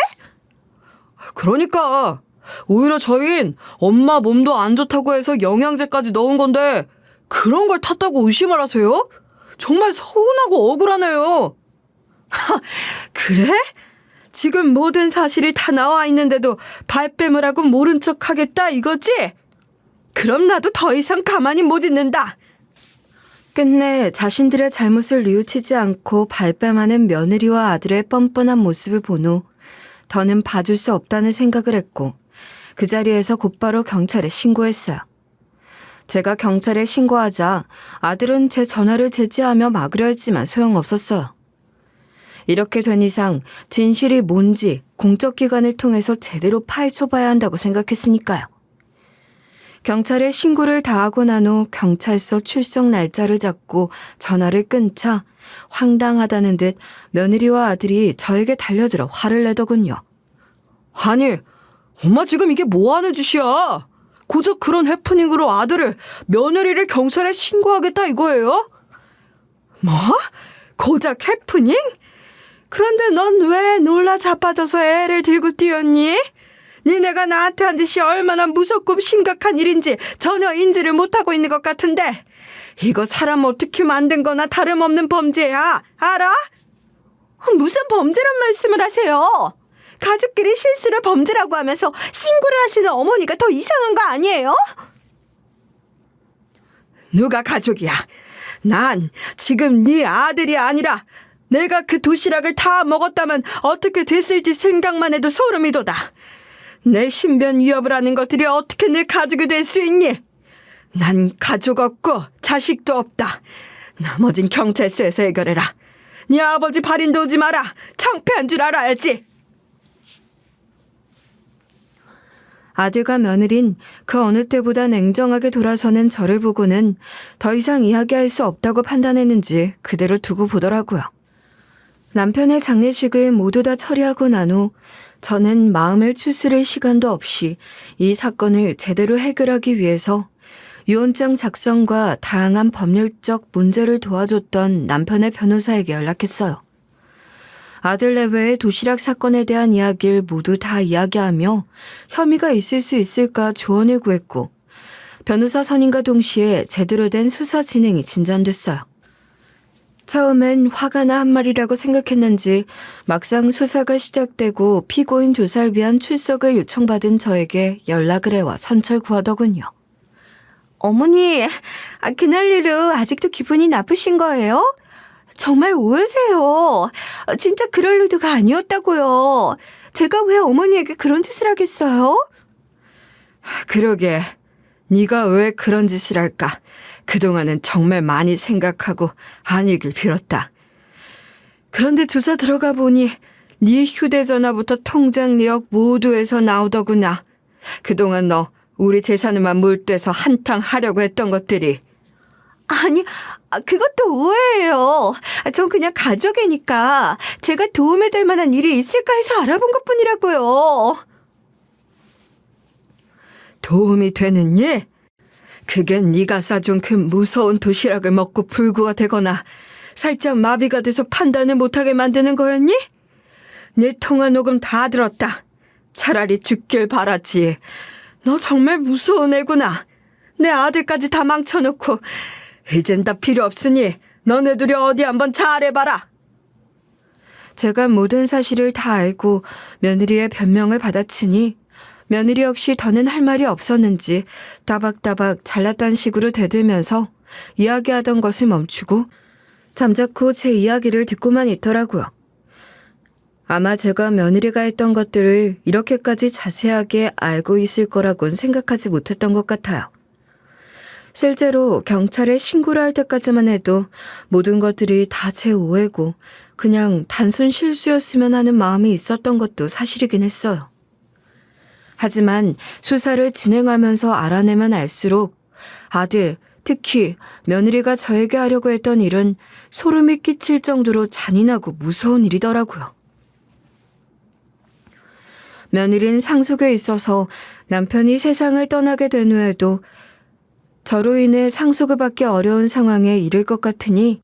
그러니까 오히려 저흰 엄마 몸도 안 좋다고 해서 영양제까지 넣은 건데 그런 걸 탔다고 의심을 하세요? 정말 서운하고 억울하네요. 그래? 지금 모든 사실이 다 나와 있는데도 발뺌을 하고 모른 척 하겠다 이거지? 그럼 나도 더 이상 가만히 못 있는다. 끝내 자신들의 잘못을 뉘우치지 않고 발뺌하는 며느리와 아들의 뻔뻔한 모습을 본 후 더는 봐줄 수 없다는 생각을 했고 그 자리에서 곧바로 경찰에 신고했어요. 제가 경찰에 신고하자 아들은 제 전화를 제지하며 막으려 했지만 소용없었어요. 이렇게 된 이상 진실이 뭔지 공적기관을 통해서 제대로 파헤쳐봐야 한다고 생각했으니까요. 경찰에 신고를 다 하고 난 후 경찰서 출석 날짜를 잡고 전화를 끊자 황당하다는 듯 며느리와 아들이 저에게 달려들어 화를 내더군요. 아니, 엄마 지금 이게 뭐 하는 짓이야? 고작 그런 해프닝으로 아들을, 며느리를 경찰에 신고하겠다 이거예요? 뭐? 고작 해프닝? 그런데 넌 왜 놀라 자빠져서 애를 들고 뛰었니? 니네가 나한테 한 짓이 얼마나 무섭고 심각한 일인지 전혀 인지를 못하고 있는 것 같은데 이거 사람 어떻게 만든 거나 다름없는 범죄야. 알아? 무슨 범죄란 말씀을 하세요? 가족끼리 실수를 범죄라고 하면서 신고를 하시는 어머니가 더 이상한 거 아니에요? 누가 가족이야? 난 지금 네 아들이 아니라 내가 그 도시락을 다 먹었다면 어떻게 됐을지 생각만 해도 소름이 돋아. 내 신변 위협을 하는 것들이 어떻게 내 가족이 될 수 있니? 난 가족 없고 자식도 없다. 나머진 경찰서에서 해결해라. 네 아버지 발인도 오지 마라. 창피한 줄 알아야지. 아들과 며느린 그 어느 때보다 냉정하게 돌아서는 저를 보고는 더 이상 이야기할 수 없다고 판단했는지 그대로 두고 보더라고요. 남편의 장례식을 모두 다 처리하고 난 후 저는 마음을 추스릴 시간도 없이 이 사건을 제대로 해결하기 위해서 유언장 작성과 다양한 법률적 문제를 도와줬던 남편의 변호사에게 연락했어요. 아들 내외의 도시락 사건에 대한 이야기를 모두 다 이야기하며 혐의가 있을 수 있을까 조언을 구했고 변호사 선임과 동시에 제대로 된 수사 진행이 진전됐어요. 처음엔 화가 나 한 말이라고 생각했는지 막상 수사가 시작되고 피고인 조사를 위한 출석을 요청받은 저에게 연락을 해와 선처를 구하더군요. 어머니, 그날 일로 아직도 기분이 나쁘신 거예요? 정말 오해세요. 진짜 그럴 의도가 아니었다고요. 제가 왜 어머니에게 그런 짓을 하겠어요? 그러게, 네가 왜 그런 짓을 할까? 그동안은 정말 많이 생각하고 아니길 빌었다. 그런데 조사 들어가 보니 네 휴대전화부터 통장 내역 모두에서 나오더구나. 그동안 너 우리 재산에만 몰두해서 한탕 하려고 했던 것들이. 아니, 그것도 오해예요. 전 그냥 가족이니까 제가 도움이 될 만한 일이 있을까 해서 알아본 것뿐이라고요. 도움이 되는 일? 그게 네가 싸준 그 무서운 도시락을 먹고 불구가 되거나 살짝 마비가 돼서 판단을 못하게 만드는 거였니? 네 통화 녹음 다 들었다. 차라리 죽길 바랐지. 너 정말 무서운 애구나. 내 아들까지 다 망쳐놓고 이젠 다 필요 없으니 너네들이 어디 한번 잘해봐라. 제가 모든 사실을 다 알고 며느리의 변명을 받아치니 며느리 역시 더는 할 말이 없었는지 따박따박 잘났다는 식으로 대들면서 이야기하던 것을 멈추고 잠자코 제 이야기를 듣고만 있더라고요. 아마 제가 며느리가 했던 것들을 이렇게까지 자세하게 알고 있을 거라고는 생각하지 못했던 것 같아요. 실제로 경찰에 신고를 할 때까지만 해도 모든 것들이 다 제 오해고 그냥 단순 실수였으면 하는 마음이 있었던 것도 사실이긴 했어요. 하지만 수사를 진행하면서 알아내면 알수록 아들, 특히 며느리가 저에게 하려고 했던 일은 소름이 끼칠 정도로 잔인하고 무서운 일이더라고요. 며느리는 상속에 있어서 남편이 세상을 떠나게 된 후에도 저로 인해 상속을 받기 어려운 상황에 이를 것 같으니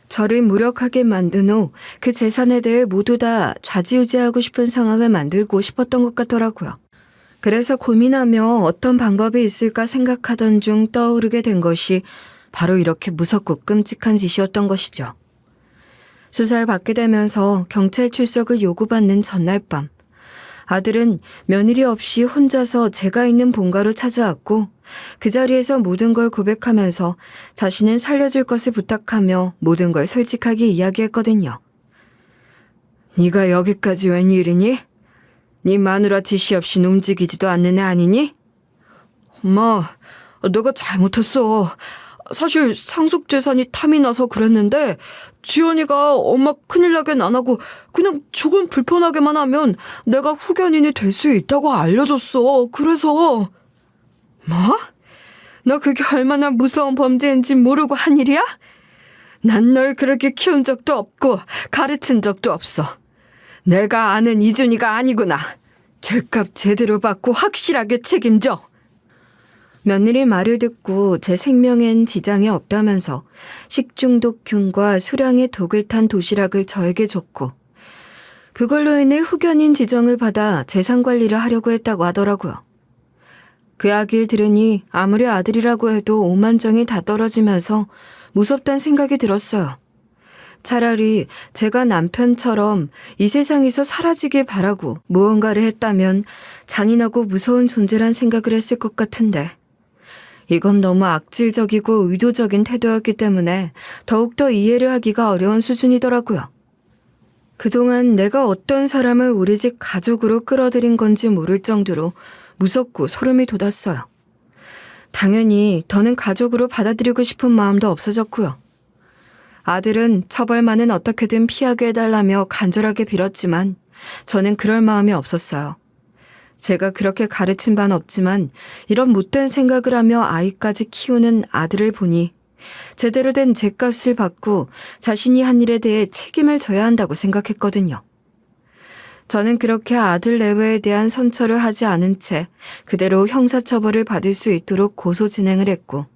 저를 무력하게 만든 후 그 재산에 대해 모두 다 좌지우지하고 싶은 상황을 만들고 싶었던 것 같더라고요. 그래서 고민하며 어떤 방법이 있을까 생각하던 중 떠오르게 된 것이 바로 이렇게 무섭고 끔찍한 짓이었던 것이죠. 수사를 받게 되면서 경찰 출석을 요구받는 전날 밤, 아들은 며느리 없이 혼자서 제가 있는 본가로 찾아왔고 그 자리에서 모든 걸 고백하면서 자신은 살려줄 것을 부탁하며 모든 걸 솔직하게 이야기했거든요. 네가 여기까지 웬일이니? 네 마누라 지시 없인 움직이지도 않는 애 아니니? 엄마, 내가 잘못했어. 사실 상속 재산이 탐이 나서 그랬는데 지연이가 엄마 큰일 나긴 안 하고 그냥 조금 불편하게만 하면 내가 후견인이 될 수 있다고 알려줬어. 그래서. 뭐? 너 그게 얼마나 무서운 범죄인지 모르고 한 일이야? 난 널 그렇게 키운 적도 없고 가르친 적도 없어. 내가 아는 이준이가 아니구나. 죄값 제대로 받고 확실하게 책임져. 며느리 말을 듣고 제 생명엔 지장이 없다면서 식중독균과 수량의 독을 탄 도시락을 저에게 줬고 그걸로 인해 후견인 지정을 받아 재산 관리를 하려고 했다고 하더라고요. 그 이야기를 들으니 아무리 아들이라고 해도 오만정이 다 떨어지면서 무섭다는 생각이 들었어요. 차라리 제가 남편처럼 이 세상에서 사라지길 바라고 무언가를 했다면 잔인하고 무서운 존재란 생각을 했을 것 같은데 이건 너무 악질적이고 의도적인 태도였기 때문에 더욱더 이해를 하기가 어려운 수준이더라고요. 그동안 내가 어떤 사람을 우리 집 가족으로 끌어들인 건지 모를 정도로 무섭고 소름이 돋았어요. 당연히 더는 가족으로 받아들이고 싶은 마음도 없어졌고요. 아들은 처벌만은 어떻게든 피하게 해달라며 간절하게 빌었지만 저는 그럴 마음이 없었어요. 제가 그렇게 가르친 바는 없지만 이런 못된 생각을 하며 아이까지 키우는 아들을 보니 제대로 된 죗값을 받고 자신이 한 일에 대해 책임을 져야 한다고 생각했거든요. 저는 그렇게 아들 내외에 대한 선처를 하지 않은 채 그대로 형사처벌을 받을 수 있도록 고소 진행을 했고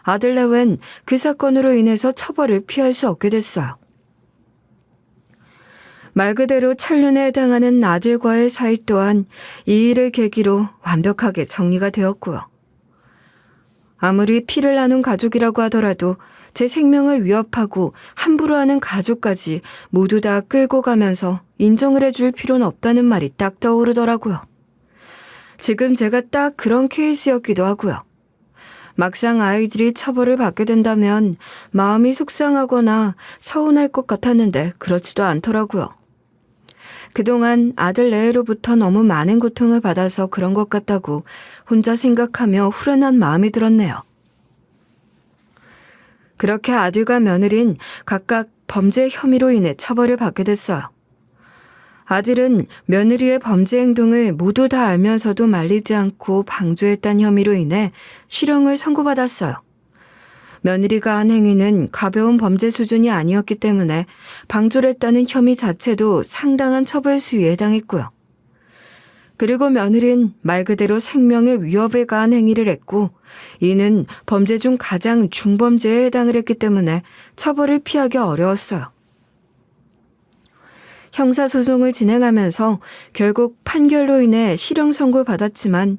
아들 내외는 그 사건으로 인해서 처벌을 피할 수 없게 됐어요. 말 그대로 천륜에 해당하는 아들과의 사이 또한 이 일을 계기로 완벽하게 정리가 되었고요. 아무리 피를 나눈 가족이라고 하더라도 제 생명을 위협하고 함부로 하는 가족까지 모두 다 끌고 가면서 인정을 해줄 필요는 없다는 말이 딱 떠오르더라고요. 지금 제가 딱 그런 케이스였기도 하고요. 막상 아이들이 처벌을 받게 된다면 마음이 속상하거나 서운할 것 같았는데 그렇지도 않더라고요. 그동안 아들 내외로부터 너무 많은 고통을 받아서 그런 것 같다고 혼자 생각하며 후련한 마음이 들었네요. 그렇게 아들과 며느린 각각 범죄 혐의로 인해 처벌을 받게 됐어요. 아들은 며느리의 범죄 행동을 모두 다 알면서도 말리지 않고 방조했다는 혐의로 인해 실형을 선고받았어요. 며느리가 한 행위는 가벼운 범죄 수준이 아니었기 때문에 방조를 했다는 혐의 자체도 상당한 처벌 수위에 해당했고요. 그리고 며느리는 말 그대로 생명에 위협을 가한 행위를 했고 이는 범죄 중 가장 중범죄에 해당을 했기 때문에 처벌을 피하기 어려웠어요. 형사소송을 진행하면서 결국 판결로 인해 실형 선고를 받았지만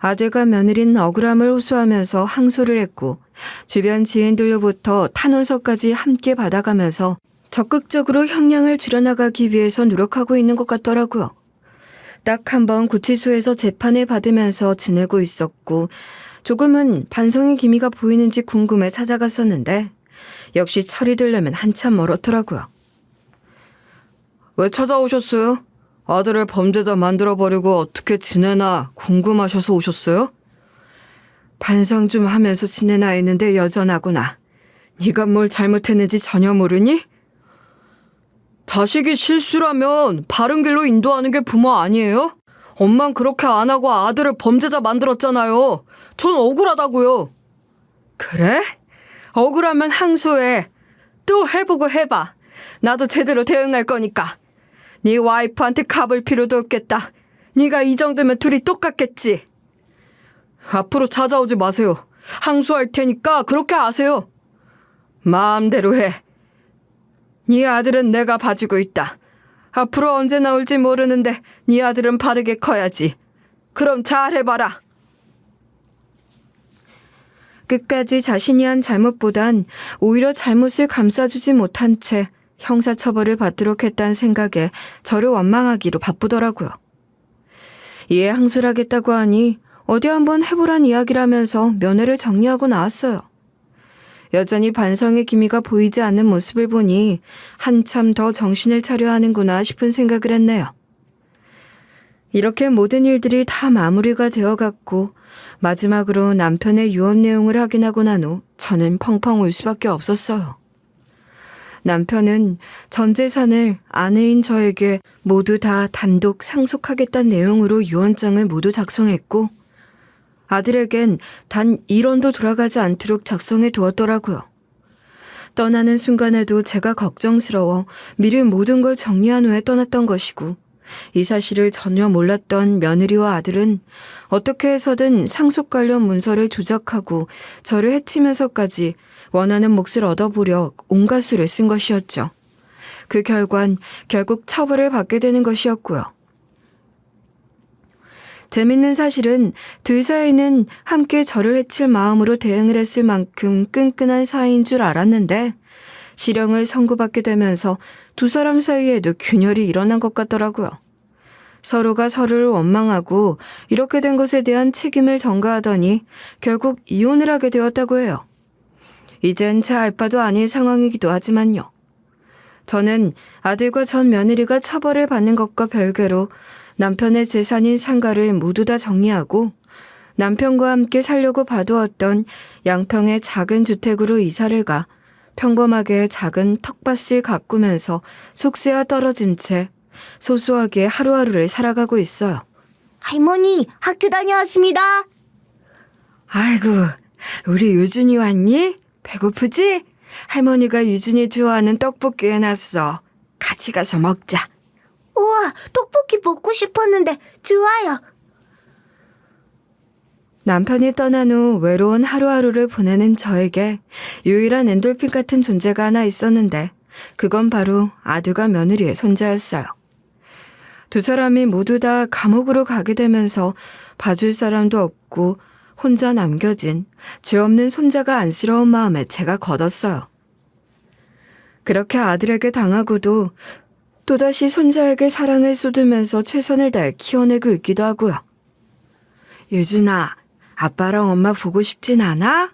아들과 며느리는 억울함을 호소하면서 항소를 했고 주변 지인들로부터 탄원서까지 함께 받아가면서 적극적으로 형량을 줄여나가기 위해서 노력하고 있는 것 같더라고요. 딱 한 번 구치소에서 재판을 받으면서 지내고 있었고 조금은 반성의 기미가 보이는지 궁금해 찾아갔었는데 역시 처리되려면 한참 멀었더라고요. 왜 찾아오셨어요? 아들을 범죄자 만들어버리고 어떻게 지내나 궁금하셔서 오셨어요? 반성 좀 하면서 지내나 했는데 여전하구나. 네가 뭘 잘못했는지 전혀 모르니? 자식이 실수라면 바른 길로 인도하는 게 부모 아니에요? 엄만 그렇게 안 하고 아들을 범죄자 만들었잖아요. 전 억울하다고요. 그래? 억울하면 항소해. 또 해보고 해봐. 나도 제대로 대응할 거니까. 네 와이프한테 가볼 필요도 없겠다. 네가 이 정도면 둘이 똑같겠지. 앞으로 찾아오지 마세요. 항소할 테니까 그렇게 아세요. 마음대로 해. 네 아들은 내가 봐주고 있다. 앞으로 언제 나올지 모르는데 네 아들은 바르게 커야지. 그럼 잘 해봐라. 끝까지 자신이 한 잘못보단 오히려 잘못을 감싸주지 못한 채 형사처벌을 받도록 했다는 생각에 저를 원망하기로 바쁘더라고요. 이에 항소를 하겠다고 하니 어디 한번 해보란 이야기라면서 면회를 정리하고 나왔어요. 여전히 반성의 기미가 보이지 않는 모습을 보니 한참 더 정신을 차려야 하는구나 싶은 생각을 했네요. 이렇게 모든 일들이 다 마무리가 되어갔고 마지막으로 남편의 유언 내용을 확인하고 난 후 저는 펑펑 울 수밖에 없었어요. 남편은 전 재산을 아내인 저에게 모두 다 단독 상속하겠다는 내용으로 유언장을 모두 작성했고 아들에겐 단 1원도 돌아가지 않도록 작성해 두었더라고요. 떠나는 순간에도 제가 걱정스러워 미리 모든 걸 정리한 후에 떠났던 것이고 이 사실을 전혀 몰랐던 며느리와 아들은 어떻게 해서든 상속 관련 문서를 조작하고 저를 해치면서까지 원하는 몫을 얻어보려 온갖 수를 쓴 것이었죠. 그 결과는 결국 처벌을 받게 되는 것이었고요. 재밌는 사실은 둘 사이는 함께 저를 해칠 마음으로 대응을 했을 만큼 끈끈한 사이인 줄 알았는데 실형을 선고받게 되면서 두 사람 사이에도 균열이 일어난 것 같더라고요. 서로가 서로를 원망하고 이렇게 된 것에 대한 책임을 전가하더니 결국 이혼을 하게 되었다고 해요. 이젠 제 알 바도 아닌 상황이기도 하지만요. 저는 아들과 전 며느리가 처벌을 받는 것과 별개로 남편의 재산인 상가를 모두 다 정리하고 남편과 함께 살려고 봐두었던 양평의 작은 주택으로 이사를 가 평범하게 작은 텃밭을 가꾸면서 속세와 떨어진 채 소소하게 하루하루를 살아가고 있어요. 할머니, 학교 다녀왔습니다. 아이고, 우리 유준이 왔니? 배고프지? 할머니가 유준이 좋아하는 떡볶이 해놨어. 같이 가서 먹자. 우와, 떡볶이 먹고 싶었는데 좋아요. 남편이 떠난 후 외로운 하루하루를 보내는 저에게 유일한 엔돌핀 같은 존재가 하나 있었는데 그건 바로 아들과 며느리의 손자였어요. 두 사람이 모두 다 감옥으로 가게 되면서 봐줄 사람도 없고 혼자 남겨진 죄 없는 손자가 안쓰러운 마음에 제가 걷었어요. 그렇게 아들에게 당하고도 또다시 손자에게 사랑을 쏟으면서 최선을 다해 키워내고 있기도 하고요. 유준아, 아빠랑 엄마 보고 싶진 않아?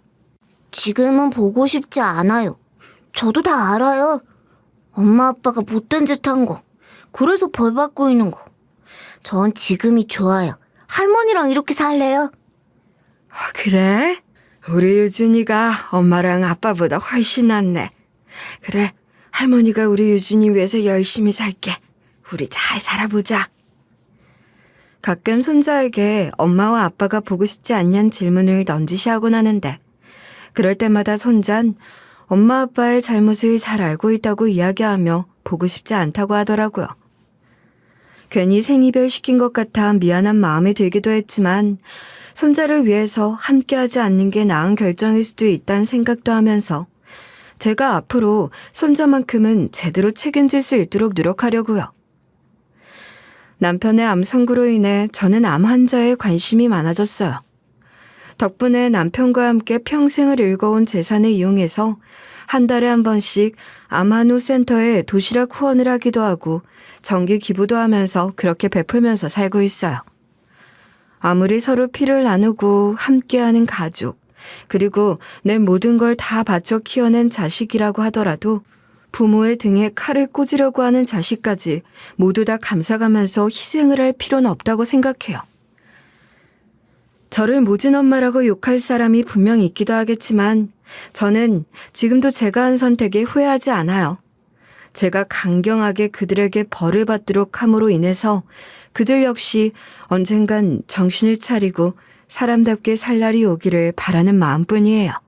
지금은 보고 싶지 않아요. 저도 다 알아요. 엄마 아빠가 못된 짓 한 거. 그래서 벌 받고 있는 거. 전 지금이 좋아요. 할머니랑 이렇게 살래요. 그래? 우리 유준이가 엄마랑 아빠보다 훨씬 낫네. 그래, 할머니가 우리 유준이 위해서 열심히 살게. 우리 잘 살아보자. 가끔 손자에게 엄마와 아빠가 보고 싶지 않냐는 질문을 넌지시 하곤 하는데 그럴 때마다 손자는 엄마 아빠의 잘못을 잘 알고 있다고 이야기하며 보고 싶지 않다고 하더라고요. 괜히 생이별 시킨 것 같아 미안한 마음이 들기도 했지만 손자를 위해서 함께하지 않는 게 나은 결정일 수도 있다는 생각도 하면서 제가 앞으로 손자만큼은 제대로 책임질 수 있도록 노력하려고요. 남편의 암 선고로 인해 저는 암 환자에 관심이 많아졌어요. 덕분에 남편과 함께 평생을 읽어온 재산을 이용해서 한 달에 한 번씩 암환우 센터에 도시락 후원을 하기도 하고 정기 기부도 하면서 그렇게 베풀면서 살고 있어요. 아무리 서로 피를 나누고 함께하는 가족, 그리고 내 모든 걸 다 바쳐 키워낸 자식이라고 하더라도 부모의 등에 칼을 꽂으려고 하는 자식까지 모두 다 감싸가면서 희생을 할 필요는 없다고 생각해요. 저를 모진 엄마라고 욕할 사람이 분명 있기도 하겠지만 저는 지금도 제가 한 선택에 후회하지 않아요. 제가 강경하게 그들에게 벌을 받도록 함으로 인해서 그들 역시 언젠간 정신을 차리고 사람답게 살 날이 오기를 바라는 마음뿐이에요.